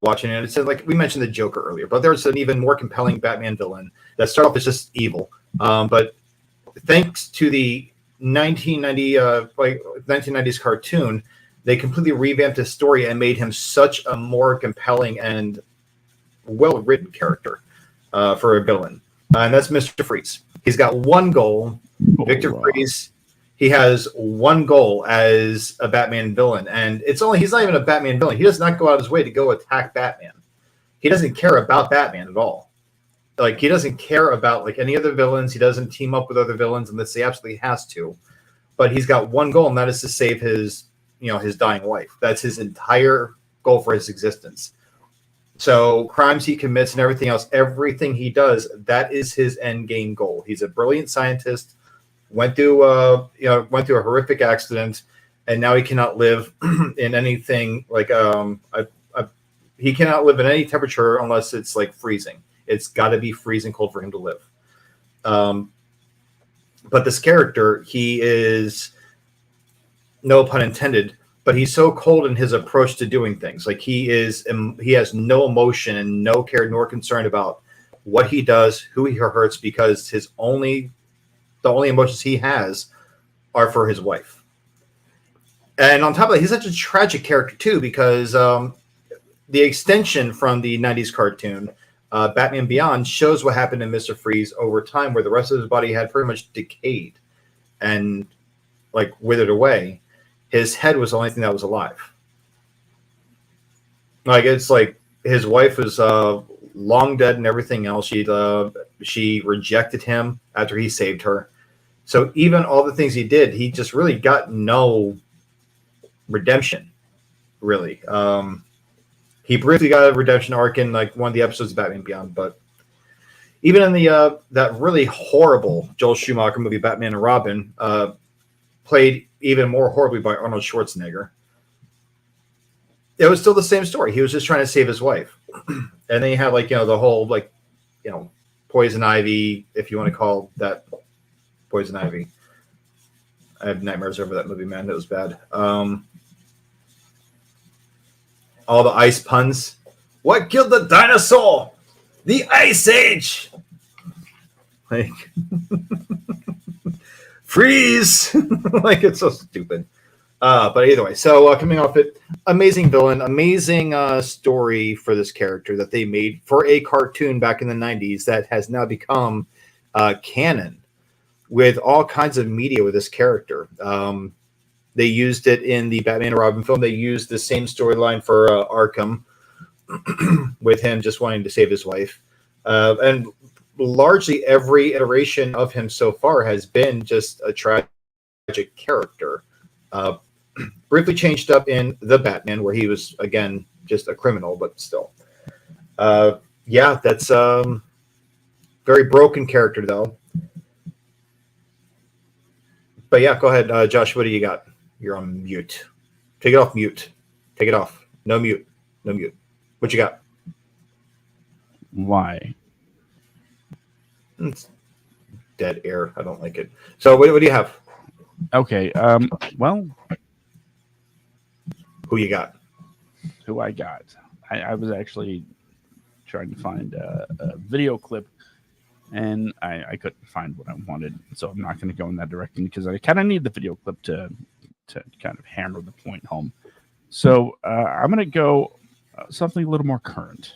watching, and it said, we mentioned the Joker earlier, but there's an even more compelling Batman villain that started off as just evil, but thanks to the 1990s cartoon, they completely revamped his story and made him such a more compelling and well-written character for a villain, and that's Mr. Freeze. He's got one goal. Victor Freeze. He has one goal as a Batman villain, and he's not even a Batman villain. He does not go out his way to go attack Batman. He doesn't care about Batman at all. He doesn't care about any other villains. He doesn't team up with other villains unless he absolutely has to. But he's got one goal, and that is to save his dying wife. That's his entire goal for his existence. So crimes he commits and everything else, everything he does, that is his end game goal. He's a brilliant scientist. Went through a horrific accident, and now he cannot live in anything he cannot live in any temperature unless it's freezing. It's got to be freezing cold for him to live. But this character, he is, no pun intended, but he's so cold in his approach to doing things. He has no emotion and no care nor concern about what he does, who he hurts, because the only emotions he has are for his wife. And on top of that, he's such a tragic character too, because the extension from the 90s cartoon, Batman Beyond, shows what happened to Mr. Freeze over time, where the rest of his body had pretty much decayed and withered away. His head was the only thing that was alive. Like it's like his wife was long dead and everything else. She rejected him after he saved her. So even all the things he did, he just really got no redemption. Really, he briefly got a redemption arc in like one of the episodes of Batman Beyond, but even in the that really horrible Joel Schumacher movie Batman and Robin, played even more horribly by Arnold Schwarzenegger. It was still the same story. He was just trying to save his wife, and then you have like the whole like poison ivy, if you want to call that poison ivy. I have nightmares over that movie, man. That was bad. All the ice puns. What killed the dinosaur? The Ice Age. Like freeze. Like it's so stupid. But either way, so coming off it, amazing villain, amazing story for this character that they made for a cartoon back in the 90s that has now become canon with all kinds of media with this character. They used it in the Batman and Robin film. They used the same storyline for Arkham with him just wanting to save his wife. And largely every iteration of him so far has been just a tragic character. Briefly changed up in the Batman, where he was again just a criminal, but still. Yeah, that's very broken character though. But yeah, go ahead, Josh. What do you got? You're on mute. Take it off mute. Take it off. No mute. No mute. What you got? Why? It's dead air. I don't like it. So what do you have? Okay. Well, Who you got? who I got? I was actually trying to find a video clip, and I couldn't find what I wanted. So I'm not going to go in that direction because I kind of need the video clip to kind of hammer the point home. So I'm going to go something a little more current,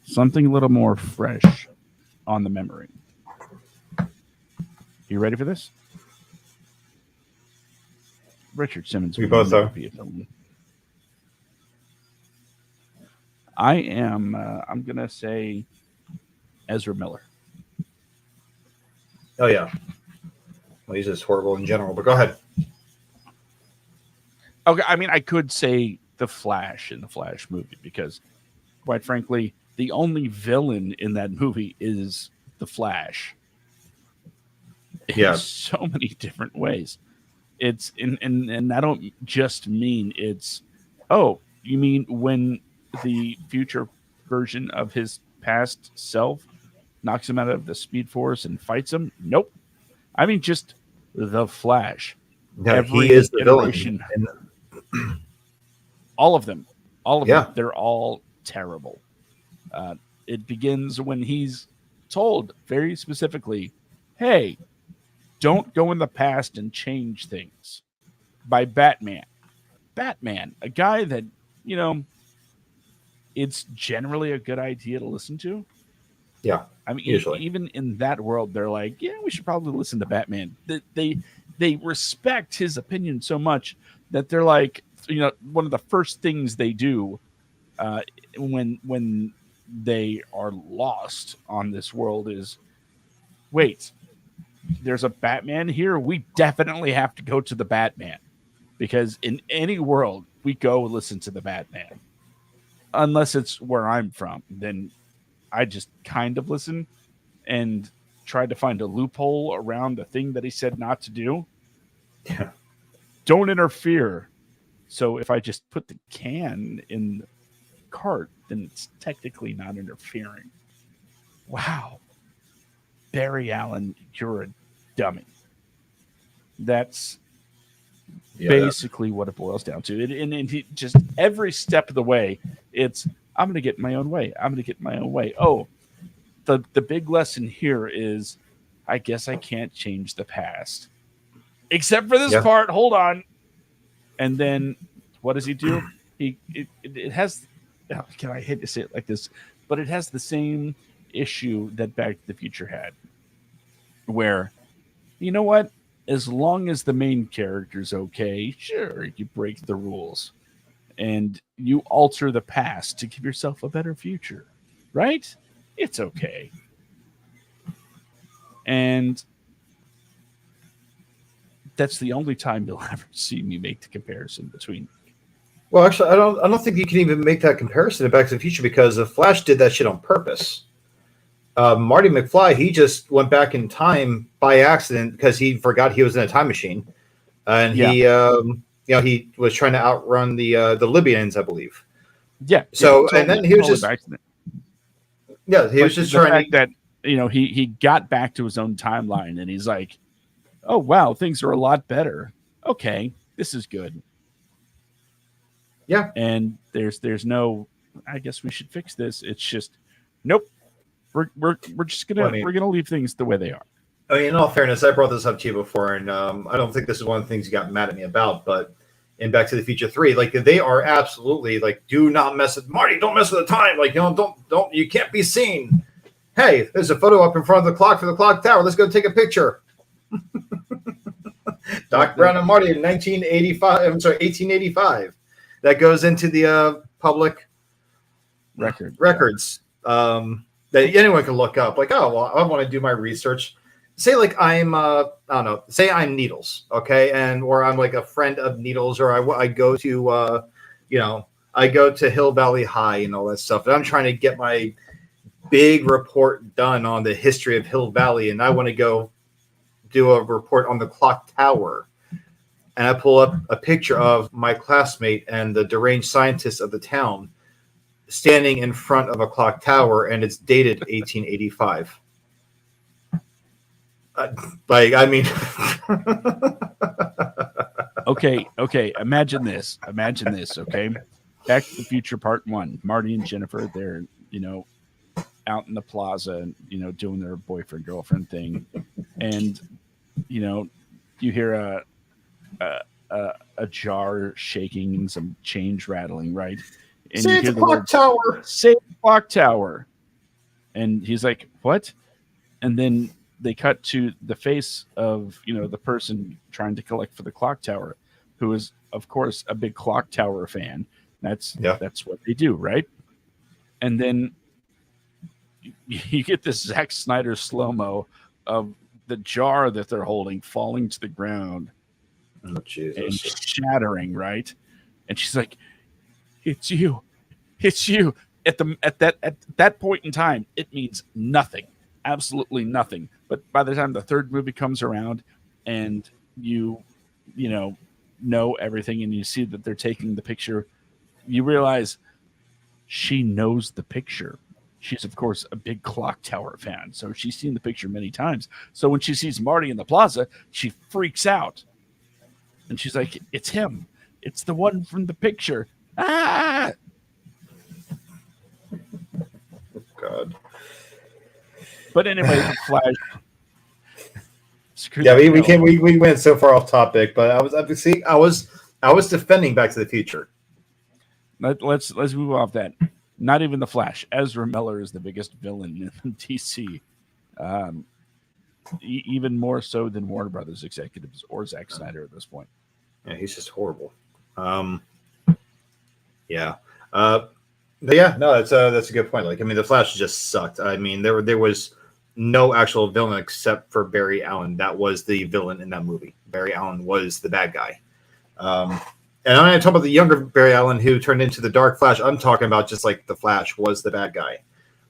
something a little more fresh on the memory. You ready for this? Richard Simmons. We both are. I am. I'm going to say Ezra Miller. Oh yeah. Well, he's just horrible in general. But go ahead. Okay, I mean, I could say the Flash in the Flash movie because, quite frankly, the only villain in that movie is the Flash. Yeah. In so many different ways. It's and I don't just mean it's. Oh, you mean when the future version of his past self knocks him out of the Speed Force and fights him? Nope. I mean just the Flash. Yeah, Every he is the iteration. villain. All of them. All of Yeah. them. They're all terrible. It begins when he's told very specifically, hey, don't go in the past and change things by Batman. Batman, a guy that, it's generally a good idea to listen to. Yeah. I mean, usually. even in that world, they're like, yeah, we should probably listen to Batman. They respect his opinion so much that they're like, one of the first things they do when they are lost on this world is, wait, there's a Batman here. We definitely have to go to the Batman because in any world we go listen to the Batman, unless it's where I'm from. Then I just kind of listen and try to find a loophole around the thing that he said not to do. Yeah. Don't interfere. So if I just put the can in the cart, then it's technically not interfering. Wow. Barry Allen, you're a dummy. That's basically what it boils down to. And he just every step of the way, it's I'm going to get my own way. I'm going to get my own way. Oh, the big lesson here is I guess I can't change the past. Except for this part. Hold on. And then what does he do? It has, can I hate to say it like this, but it has the same issue that Back to the Future had, where, you know what? As long as the main character's okay, sure, you break the rules. and you alter the past to give yourself a better future, right? It's okay. And that's the only time you'll ever see me make the comparison between. Well, actually, I don't think you can even make that comparison to Back to the Future because the Flash did that shit on purpose. Marty McFly, he just went back in time by accident because he forgot he was in a time machine, and he was trying to outrun the Libyans, I believe. Yeah. So totally, and then he was just he was just trying to that he got back to his own timeline and he's like, oh wow, things are a lot better. Okay, this is good. Yeah. And there's no, I guess we should fix this. It's just nope. We're just gonna we're gonna leave things the way they are. I mean, in all fairness, I brought this up to you before, and I don't think this is one of the things you got mad at me about, but in Back to the Future 3, like they are absolutely like, do not mess with Marty, don't mess with the time. Like, don't you can't be seen. Hey, there's a photo up in front of the clock for the clock tower. Let's go take a picture. Doc Brown and Marty in 1885. That goes into the public records that anyone can look up. Like, oh, well, I want to do my research. Say like I'm, I don't know, say I'm Needles, okay? And or I'm like a friend of Needles, or I go to, I go to Hill Valley High and all that stuff. And I'm trying to get my big report done on the history of Hill Valley. And I want to go do a report on the clock tower. And I pull up a picture of my classmate and the deranged scientist of the town standing in front of a clock tower, and it's dated 1885. Okay. Imagine this. Okay. Back to the Future Part 1. Marty and Jennifer, they're, out in the plaza, doing their boyfriend, girlfriend thing. And, you hear a jar shaking and some change rattling, right? And say you it's hear a clock tower. Say clock tower. And he's like, what? And then they cut to the face of, the person trying to collect for the clock tower, who is, of course, a big clock tower fan. That's what they do, right? And then you get this Zack Snyder slow-mo of the jar that they're holding falling to the ground. Oh, Jesus. And shattering, right? And she's like, it's you. At that point in time, it means nothing. Absolutely nothing. But by the time the third movie comes around and you know everything and you see that they're taking the picture, you realize she knows the picture. She's, of course, a big clock tower fan, so she's seen the picture many times. So when she sees Marty in the plaza, she freaks out. And she's like, it's him. It's the one from the picture. Ah! God. But anyway, the Flash. We went so far off topic, but I was defending Back to the Future. Let's move off that. Not even the Flash. Ezra Miller is the biggest villain in DC. Even more so than Warner Brothers executives or Zack Snyder at this point. Yeah, he's just horrible. Yeah. But yeah, no, that's a good point. Like, I mean, the Flash just sucked. I mean, there was no actual villain except for Barry Allen. That was the villain in that movie. Barry Allen was the bad guy. And I'm not talking about the younger Barry Allen who turned into the Dark Flash. I'm talking about just like the Flash was the bad guy.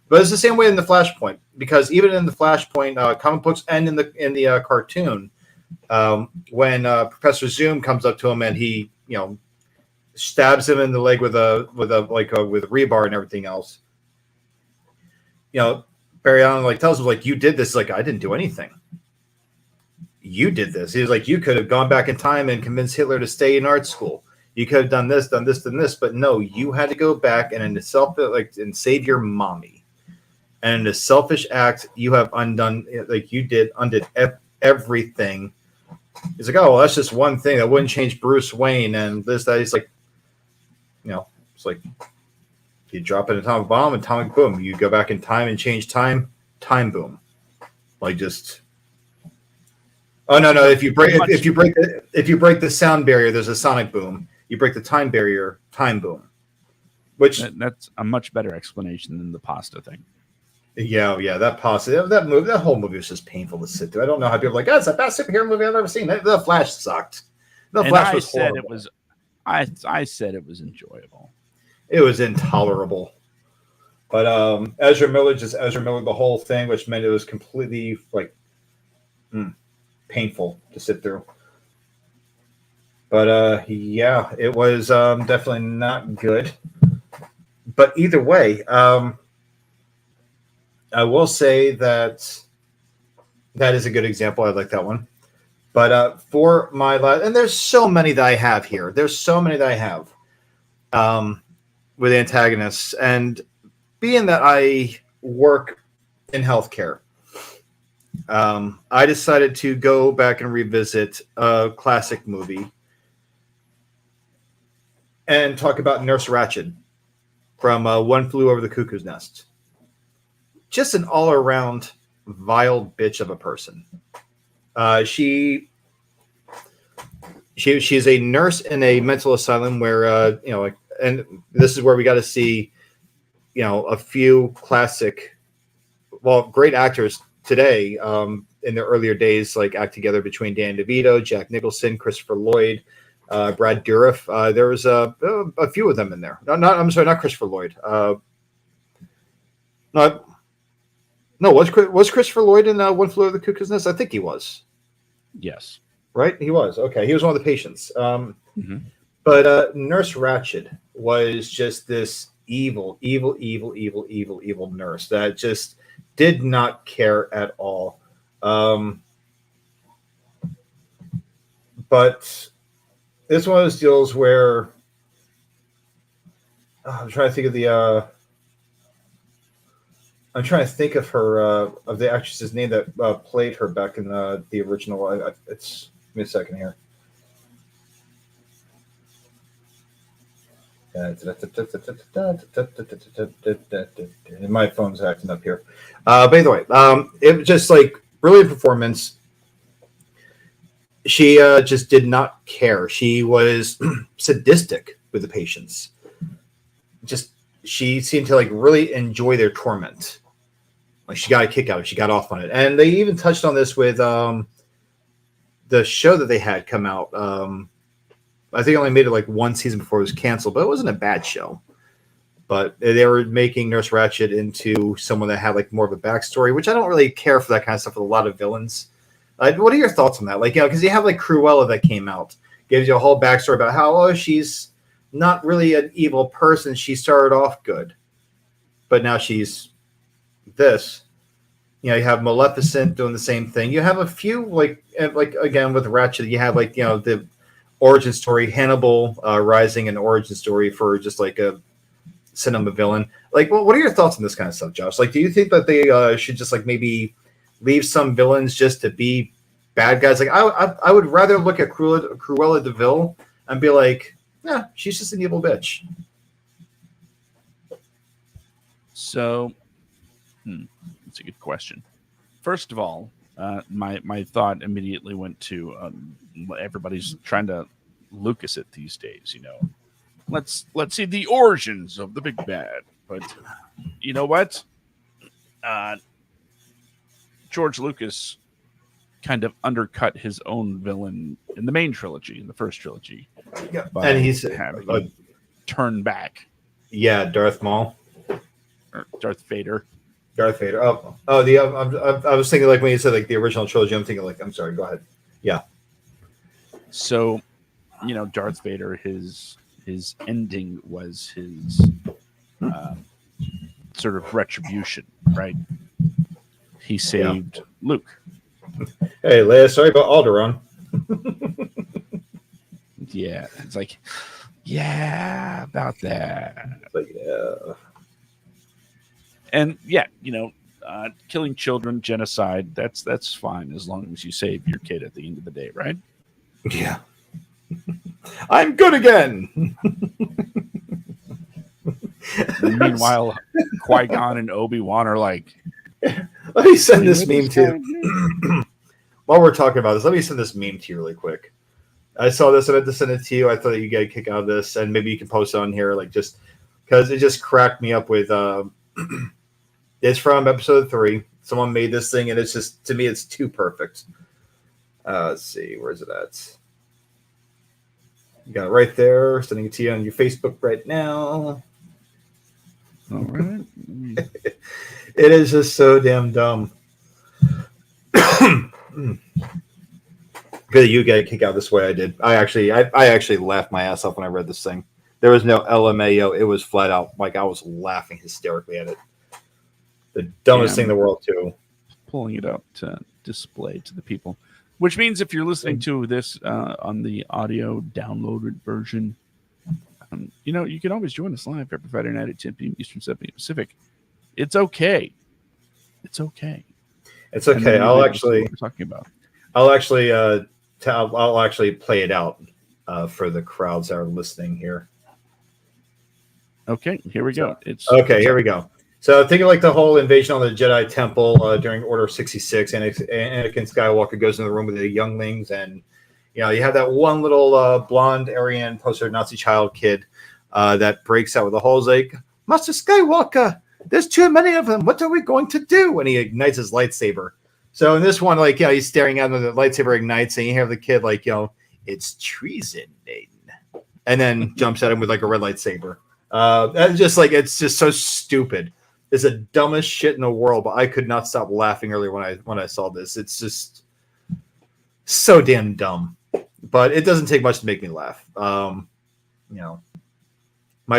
But it's the same way in the Flashpoint, because even in the Flashpoint comic books and in the cartoon, when Professor Zoom comes up to him and he stabs him in the leg with rebar and everything else, Barry Allen tells him you did this. I didn't do anything. You did this. He was like, you could have gone back in time and convinced Hitler to stay in art school. You could have done this, but no, you had to go back and and save your mommy. And in a selfish act, you have undone undid everything. He's like, oh, well, that's just one thing that wouldn't change Bruce Wayne and this, that. He's like, it's like you drop an atomic bomb, atomic boom. You go back in time and change time, time boom. Oh no! If you break the sound barrier, there's a sonic boom. You break the time barrier, time boom. Which that's a much better explanation than the pasta thing. yeah, that pasta, that whole movie was just painful to sit through. I don't know how people are like, it's the best superhero movie I've ever seen. The Flash sucked. The And Flash I was said horrible. it was. I said it was enjoyable. It was intolerable. But Ezra Miller, just Ezra Miller, the whole thing, which meant it was completely like painful to sit through. But yeah, it was definitely not good. But either way, I will say that that is a good example. I like that one. But for my last, and there's so many that I have here. There's so many that I have with antagonists, and being that I work in healthcare, I decided to go back and revisit a classic movie and talk about Nurse Ratched from One Flew Over the Cuckoo's Nest. Just an all-around vile bitch of a person. She's a nurse in a mental asylum where and this is where we got to see a few classic, great actors today in their earlier days, like act together between Dan DeVito, Jack Nicholson, Christopher Lloyd, Brad Dourif. There was a few of them in there. I'm sorry, not Christopher Lloyd. Was Christopher Lloyd in One Flew Over the Cuckoo's Nest? I think he was. Yes. Right? He was. Okay. He was one of the patients. But Nurse Ratched was just this evil nurse that just did not care at all. But it's one of those deals where I'm trying to think of I'm trying to think of her of the actress's name that played her back in the original. It's give me a second here. My phone's acting up here. But either way, it was just like brilliant performance. She just did not care. She was sadistic with the patients. She seemed to like really enjoy their torment. Like she got a kick out of it. She got off on it. And they even touched on this with the show that they had come out. I think I only made it like one season before it was canceled, but it wasn't a bad show. But they were making Nurse Ratched into someone that had like more of a backstory, which I don't really care for that kind of stuff with a lot of villains. What are your thoughts on that? Like, because you have like Cruella that came out, gives you a whole backstory about how she's not really an evil person. She started off good, but now she's this. You have Maleficent doing the same thing. You have a few like again with Ratched, you have like the origin story, Hannibal Rising, an origin story for just like a cinema villain. Like, what are your thoughts on this kind of stuff, Josh? Like, do you think that they should just like maybe leave some villains just to be bad guys? Like, I would rather look at Cruella de Vil and be like, yeah, she's just an evil bitch. So, that's a good question. First of all, my thought immediately went to everybody's trying to Lucas it these days. Let's see the origins of the big bad. But you know what? George Lucas kind of undercut his own villain in the main trilogy, in the first trilogy. Yeah, and he's having turn back. Yeah, Darth Maul. Or Darth Vader. Darth Vader. I was thinking like when you said like the original trilogy, I'm thinking like, I'm sorry, go ahead. Yeah. So, Darth Vader, his ending was his sort of retribution, right? He saved Luke. Hey, Leia, sorry about Alderaan. Yeah, it's like, yeah, about that. But yeah. And yeah, killing children, genocide, that's fine as long as you save your kid at the end of the day, right? Yeah. I'm good again. Meanwhile, Qui-Gon and Obi-Wan are like, let me send this meme to you. While we're talking about this, let me send this meme to you really quick. I saw this. I meant to send it to you. I thought you get a kick out of this, and maybe you can post it on here, like just because it just cracked me up with. It's from episode 3. Someone made this thing, and it's just, to me, it's too perfect. Let's see, where's it at? You got it right there. Sending it to you on your Facebook right now. All right. It is just so damn dumb. Good, you get a kick out this way. I did. I actually laughed my ass off when I read this thing. There was no LMAO. It was flat out like I was laughing hysterically at it. The dumbest thing in the world, too. Pulling it up to display to the people, which means if you're listening to this on the audio downloaded version, you can always join us live every Friday night at 10 p.m. Eastern, 7 p.m. Pacific. It's okay. It's okay. It's okay. I'll actually what we're talking about. I'll actually play it out for the crowds that are listening here. Okay, here we go. Here we go. So think of like the whole invasion on the Jedi Temple during Order 66, and Anakin Skywalker goes in the room with the younglings, and you have that one little blonde Aryan poster Nazi child kid that breaks out with the whole like, Master Skywalker, there's too many of them. What are we going to do? And he ignites his lightsaber. So in this one, like, he's staring at him, the lightsaber ignites, and you have the kid like, it's treason, and then jumps at him with like a red lightsaber. And just like, it's just so stupid. It's the dumbest shit in the world, but I could not stop laughing earlier when I saw this. It's just so damn dumb, but it doesn't take much to make me laugh. My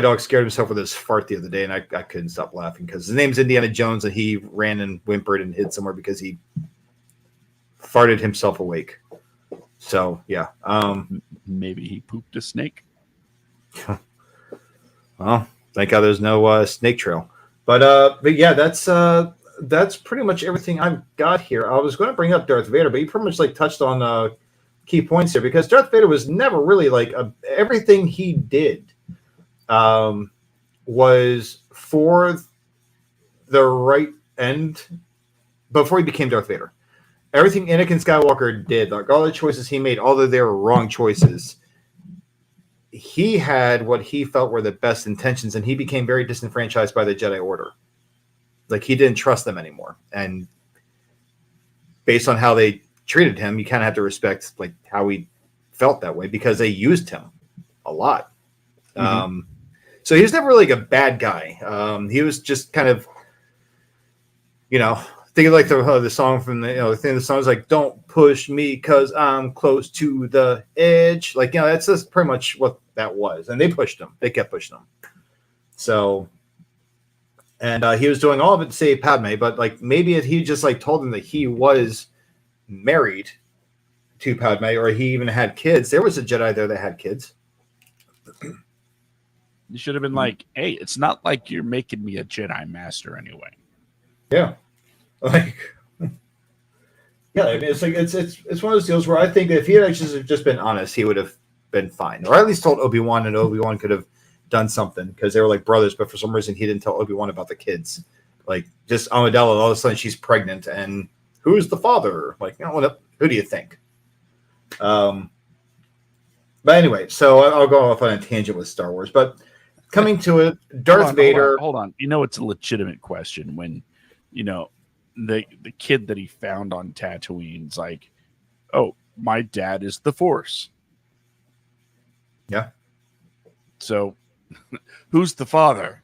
dog scared himself with his fart the other day, and I couldn't stop laughing because his name's Indiana Jones, and he ran and whimpered and hid somewhere because he farted himself awake. So yeah, maybe he pooped a snake. Well, thank God there's no snake trail. But yeah, that's pretty much everything I've got here. I was going to bring up Darth Vader, but you pretty much like touched on key points here because Darth Vader was never really like everything he did was for the right end before he became Darth Vader. Everything Anakin Skywalker did, like all the choices he made, although they were wrong choices, he had what he felt were the best intentions, and he became very disenfranchised by the Jedi Order. Like, he didn't trust them anymore. And based on how they treated him, you kind of have to respect like how he felt that way because they used him a lot. Mm-hmm. So he was never really like a bad guy. He was just kind of, think of like the song from the thing. The song is like, "Don't push me because I'm close to the edge." Like, that's just pretty much what that was. And they pushed him. They kept pushing him. So, and he was doing all of it to save Padme. But like, maybe if he just like told them that he was married to Padme, or he even had kids. There was a Jedi there that had kids. You should have been like, "Hey, it's not like you're making me a Jedi Master anyway." Yeah. Like, yeah, I mean, it's like it's one of those deals where I think that if he had just been honest, he would have been fine, or at least told Obi-Wan, and Obi-Wan could have done something because they were like brothers. But for some reason, he didn't tell Obi-Wan about the kids. Like, just Amidala, all of a sudden she's pregnant, and who's the father? Like, who do you think? But anyway, so I'll go off on a tangent with Star Wars, but coming to it, Darth Vader. Hold on. It's a legitimate question when, the kid that he found on Tatooine's like, "Oh, my dad is the Force." Yeah. So, who's the father?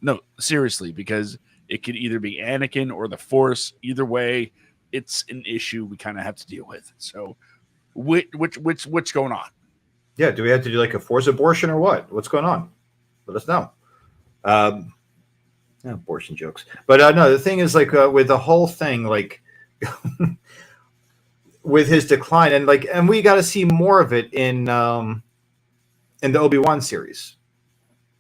No, seriously, because it could either be Anakin or the Force. Either way, it's an issue we kind of have to deal with. So, what's going on? Yeah, do we have to do like a Force abortion or what? What's going on? Let us know. Abortion jokes, but no. The thing is, like, with the whole thing, like, with his decline, and we got to see more of it in the Obi-Wan series.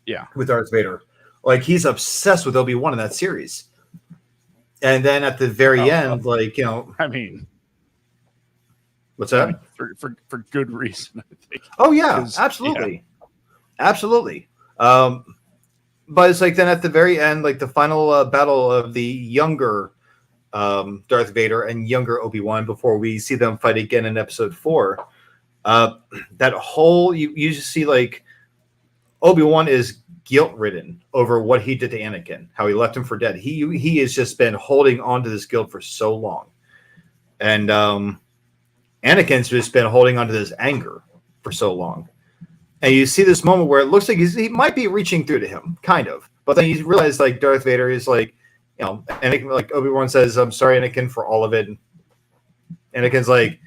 Yeah, with Darth Vader, like, he's obsessed with Obi-Wan in that series, and then at the very end, like, I mean, what's that? For good reason, I think. Oh yeah, absolutely, absolutely. But it's like then at the very end, like the final battle of the younger Darth Vader and younger Obi-Wan before we see them fight again in Episode 4. That whole you just see like Obi-Wan is guilt-ridden over what he did to Anakin, how he left him for dead. He has just been holding on to this guilt for so long, and Anakin's just been holding on to this anger for so long. And you see this moment where it looks like he might be reaching through to him, kind of, but then you realize like Darth Vader is like, you know, Anakin, like Obi-Wan says, "I'm sorry, Anakin, for all of it." And Anakin's like,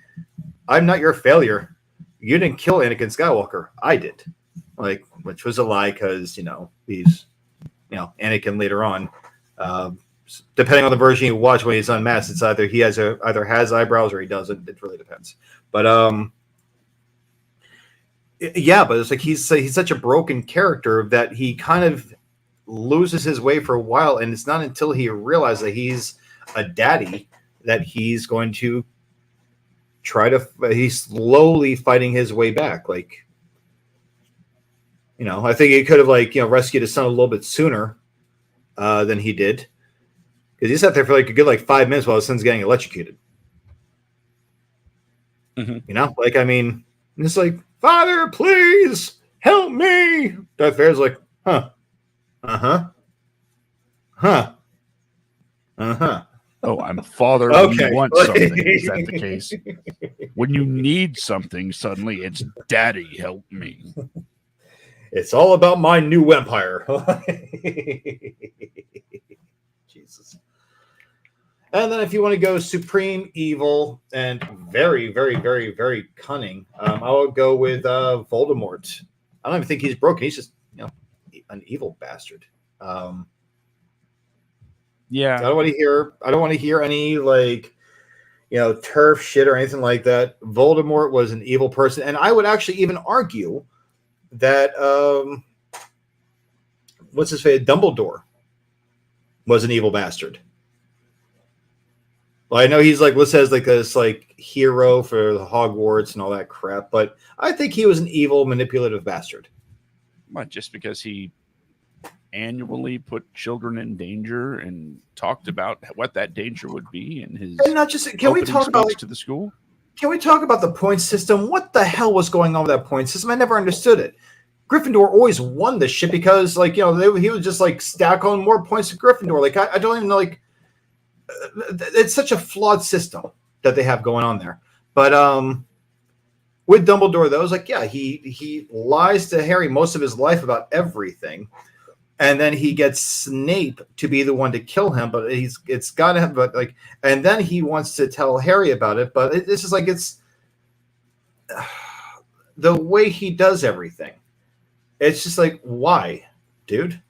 "I'm not your failure. You didn't kill Anakin Skywalker. I did." Like, which was a lie because, you know, he's, you know, Anakin later on. Depending on the version you watch when he's unmasked, it's either he either has eyebrows or he doesn't. It really depends. But yeah, but it's like he's such a broken character that he kind of loses his way for a while, and it's not until he realizes that he's a daddy that he's going to he's slowly fighting his way back. Like, you know, I think he could have, like, you know, rescued his son a little bit sooner than he did, because he sat there for like a good like 5 minutes while his son's getting electrocuted. Mm-hmm. You know, like, I mean, it's like, "Father, please help me." Darth Vader's like, "Huh, Oh, I'm father when you want something. Is that the case? When you need something, suddenly it's daddy, help me. It's all about my new empire." Jesus. And then if you want to go supreme evil and very, very, very, very cunning, I will go with Voldemort. I don't even think he's broken. He's just, you know, an evil bastard. Yeah. I don't want to hear any, like, you know, turf shit or anything like that. Voldemort was an evil person, and I would actually even argue that what's his face, Dumbledore, was an evil bastard. Well, I know he's like listed as like this like hero for the Hogwarts and all that crap, but I think he was an evil, manipulative bastard. What, just because he annually put children in danger and talked about what that danger would be in his and not just can we talk about to the school? Can we talk about the point system? What the hell was going on with that point system? I never understood it. Gryffindor always won this shit because, like, you know, he would just like stack on more points to Gryffindor. Like, I don't even know, like, it's such a flawed system that they have going on there. But with Dumbledore, though, it was like, yeah, he lies to Harry most of his life about everything, and then he gets Snape to be the one to kill him. But it's got to have, but like, and then he wants to tell Harry about it. But it's just like, it's the way he does everything. It's just like, why, dude?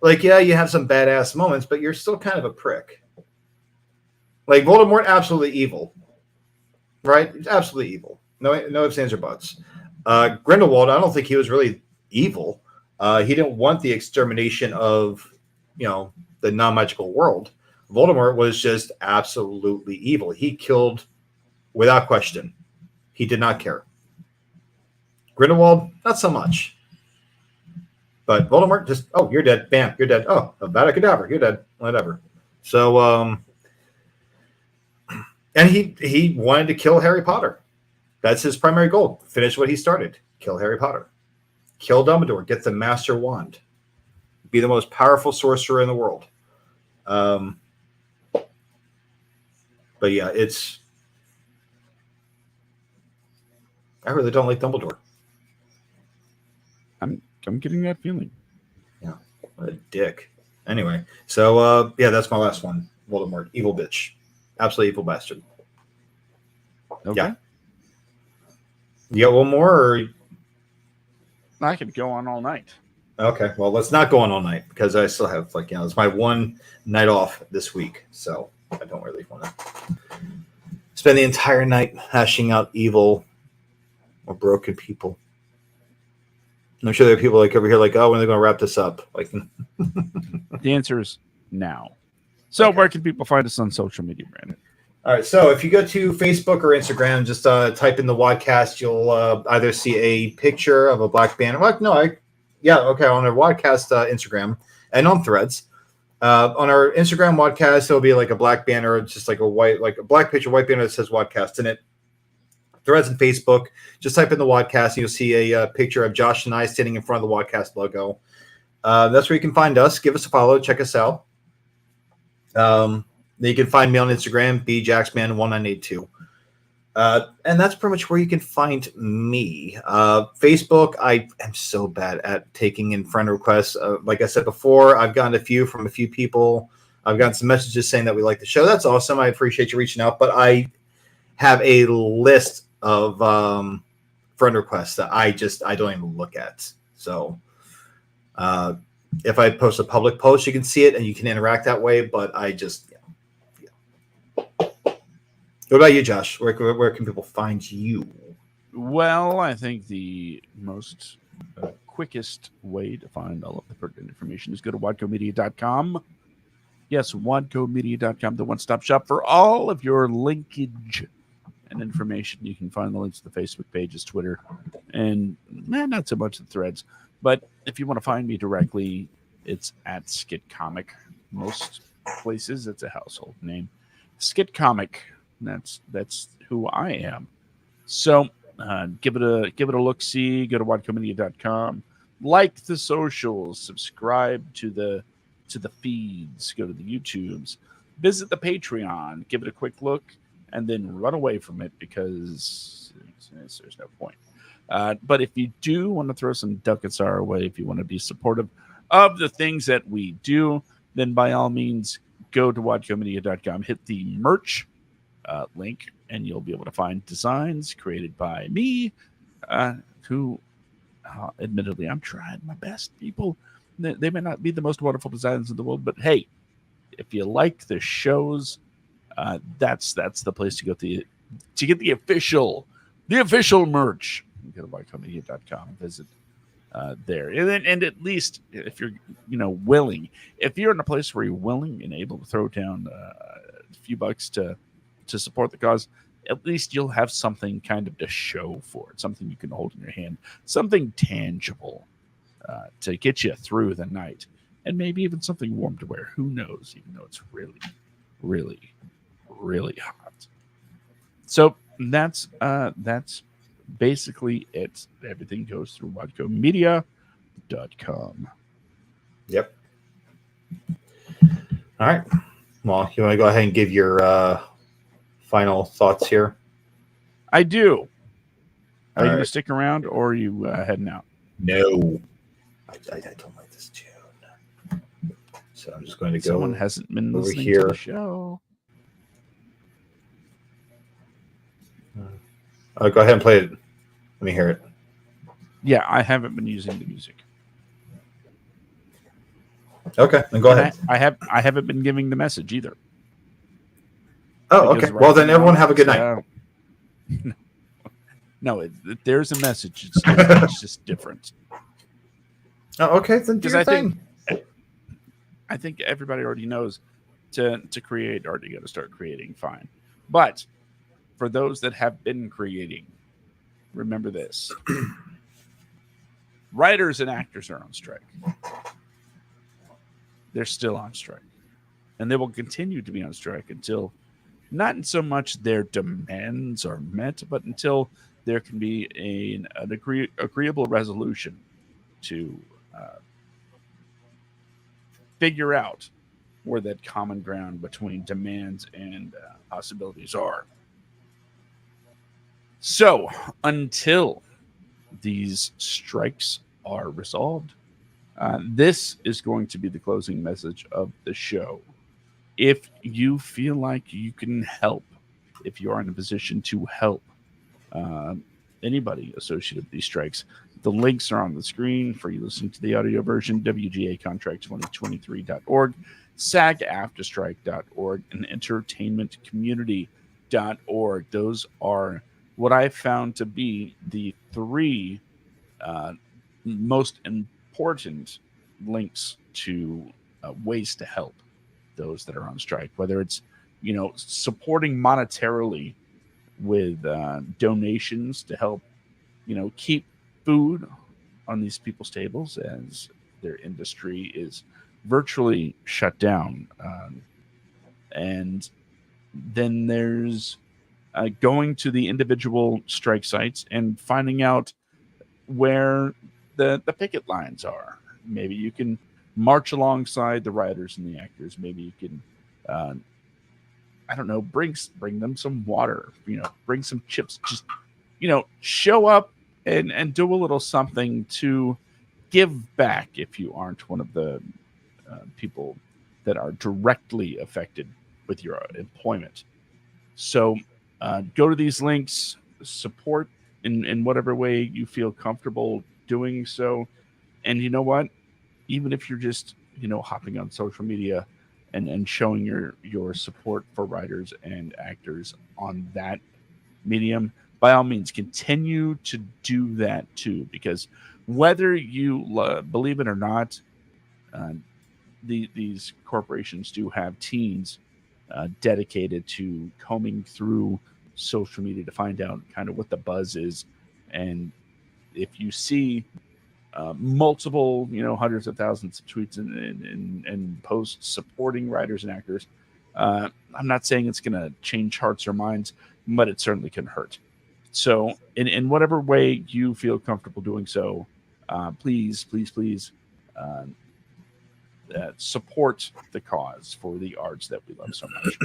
Like, yeah, you have some badass moments, but you're still kind of a prick. Like, Voldemort, absolutely evil, right? Absolutely evil. No ifs, ands, or buts. Grindelwald, I don't think he was really evil. He didn't want the extermination of, you know, the non-magical world. Voldemort was just absolutely evil. He killed without question. He did not care. Grindelwald, not so much. But Voldemort just, oh, you're dead. Bam, you're dead. Oh, Avada Kedavra, you're dead. Whatever. So, and he wanted to kill Harry Potter. That's his primary goal. Finish what he started. Kill Harry Potter. Kill Dumbledore. Get the Master Wand. Be the most powerful sorcerer in the world. But yeah, I really don't like Dumbledore. I'm getting that feeling. Yeah, what a dick. Anyway, so yeah, that's my last one. Voldemort, evil bitch, absolutely evil bastard. Okay. Yeah. You got one more, or I could go on all night. Okay, well, let's not go on all night because I still have, like, you know, it's my one night off this week, so I don't really want to spend the entire night hashing out evil or broken people. And I'm sure there are people like over here like, oh, when are they going to wrap this up? Like, the answer is now. So where can people find us on social media, Brandon? All right, so if you go to Facebook or Instagram, just type in the WADcast. You'll either see a picture of a black banner. Well, no, on our WADcast Instagram and on Threads. On our Instagram WADcast, there'll be like a black banner, just like a white, like a black picture, white banner that says WADcast in it. Threads and Facebook. Just type in the WADcast, and you'll see a picture of Josh and I standing in front of the WADcast logo. That's where you can find us. Give us a follow. Check us out. You can find me on Instagram, bjacksman1982. And that's pretty much where you can find me. Facebook, I am so bad at taking in friend requests. Like I said before, I've gotten a few from a few people. I've gotten some messages saying that we like the show. That's awesome. I appreciate you reaching out. But I have a list of friend requests that I don't even look at. So if I post a public post, you can see it and you can interact that way. But I just, yeah. What about you, Josh? Where can people find you? Well, I think the most quickest way to find all of the pertinent information is go to wadcomedia.com. Yes, wadcomedia.com, the one-stop shop for all of your linkage and information. You can find the links to the Facebook pages, Twitter, and not so much the Threads. But if you want to find me directly, it's at Skit Comic. Most places, it's a household name. Skit Comic. That's who I am. So give it a look. See, go to wadcomedia.com. Like the socials. Subscribe to the feeds. Go to the YouTubes. Visit the Patreon. Give it a quick look, and then run away from it because there's no point. But if you do want to throw some ducats our way, if you want to be supportive of the things that we do, then by all means, go to wadcomedia.com. Hit the merch link, and you'll be able to find designs created by me, who, admittedly, I'm trying my best, people. They may not be the most wonderful designs in the world, but hey, if you like the shows, that's the place to go to get the official merch. Go to wadcomedia.com, visit there, and at least if you're willing, if you're in a place where you're willing and able to throw down a few bucks to support the cause, at least you'll have something kind of to show for it, something you can hold in your hand, something tangible to get you through the night, and maybe even something warm to wear. Who knows? Even though it's really, really, really hot. So that's basically it. Everything goes through wadcomedia.com. Yep. All right. Well, you want to go ahead and give your final thoughts here? I do. Are you going right. to stick around, or are you heading out? No. I don't like this tune. So I'm just going to go. Someone hasn't been over listening here to the show. Go ahead and play it. Let me hear it. Yeah, I haven't been using the music. Okay, then go ahead. I haven't been giving the message either. Oh, okay. Well, then everyone have a good night. No, there's a message. It's just different. Oh, okay. Then do your thing. I think everybody already knows to create, already got to start creating. Fine. But for those that have been creating, remember this. Writers and actors are on strike. They're still on strike. And they will continue to be on strike until not so much their demands are met, but until there can be an agreeable resolution to figure out where that common ground between demands and possibilities are. So until these strikes are resolved, this is going to be the closing message of the show. If you feel like you can help, if you are in a position to help anybody associated with these strikes, the links are on the screen for you listening to the audio version, WGAcontract2023.org, SAGAFTRAstrike.org, and entertainmentcommunity.org. Those are what I found to be the three most important links to ways to help those that are on strike, whether it's supporting monetarily with donations to help keep food on these people's tables as their industry is virtually shut down, and then there's going to the individual strike sites and finding out where the picket lines are. Maybe you can march alongside the writers and the actors. Maybe you can, I don't know, bring them some water. Bring some chips. Just show up and do a little something to give back if you aren't one of the people that are directly affected with your employment. So go to these links, support in whatever way you feel comfortable doing so. And you know what? Even if you're just, hopping on social media and showing your support for writers and actors on that medium, by all means, continue to do that too. Because whether you believe it or not, uh, these corporations do have teams dedicated to combing through social media to find out kind of what the buzz is. And if you see multiple, hundreds of thousands of tweets and posts supporting writers and actors, I'm not saying it's going to change hearts or minds, but it certainly can hurt. So, in whatever way you feel comfortable doing so, please, please, please support the cause for the arts that we love so much.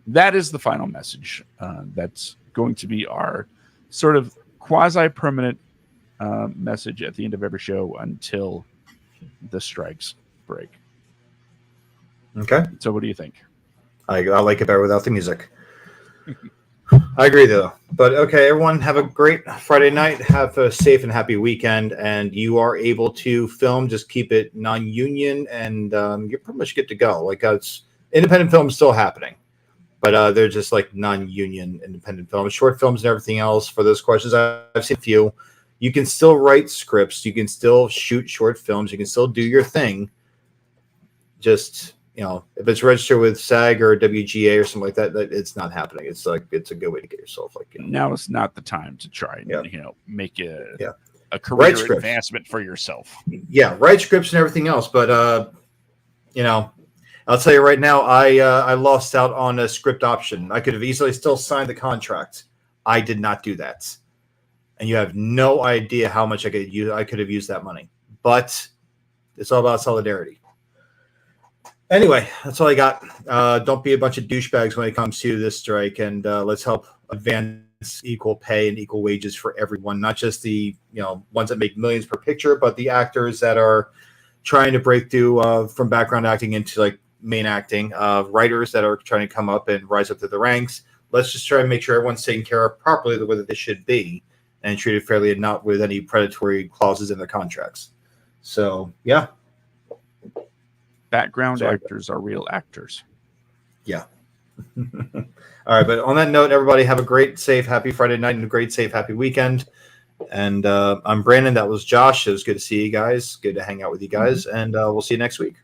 That is the final message. That's going to be our sort of quasi-permanent message at the end of every show until the strikes break. Okay. So what do you think? I like it better without the music. I agree, though. But okay, everyone, have a great Friday night. Have a safe and happy weekend. And you are able to film. Just keep it non-union, and you're pretty much good to go. Like, it's independent film is still happening, but they're just like non-union independent films, short films, and everything else. For those questions, I've seen a few. You can still write scripts. You can still shoot short films. You can still do your thing. Just, if it's registered with SAG or WGA or something like that, it's not happening. It's like, it's a good way to get yourself now is not the time to try and make a career advancement for yourself. Yeah, write scripts and everything else. But I'll tell you right now, I lost out on a script option. I could have easily still signed the contract. I did not do that. And you have no idea how much I could have used that money. But it's all about solidarity. Anyway, that's all I got. Don't be a bunch of douchebags when it comes to this strike, and let's help advance equal pay and equal wages for everyone, not just the ones that make millions per picture, but the actors that are trying to break through from background acting into like main acting, writers that are trying to come up and rise up to the ranks. Let's just try and make sure everyone's taken care of properly the way that they should be, and treated fairly, and not with any predatory clauses in their contracts. So, yeah. Background actors are real actors. Yeah. All right. But on that note, everybody have a great, safe, happy Friday night and a great, safe, happy weekend. And I'm Brandon. That was Josh. It was good to see you guys. Good to hang out with you guys. And we'll see you next week.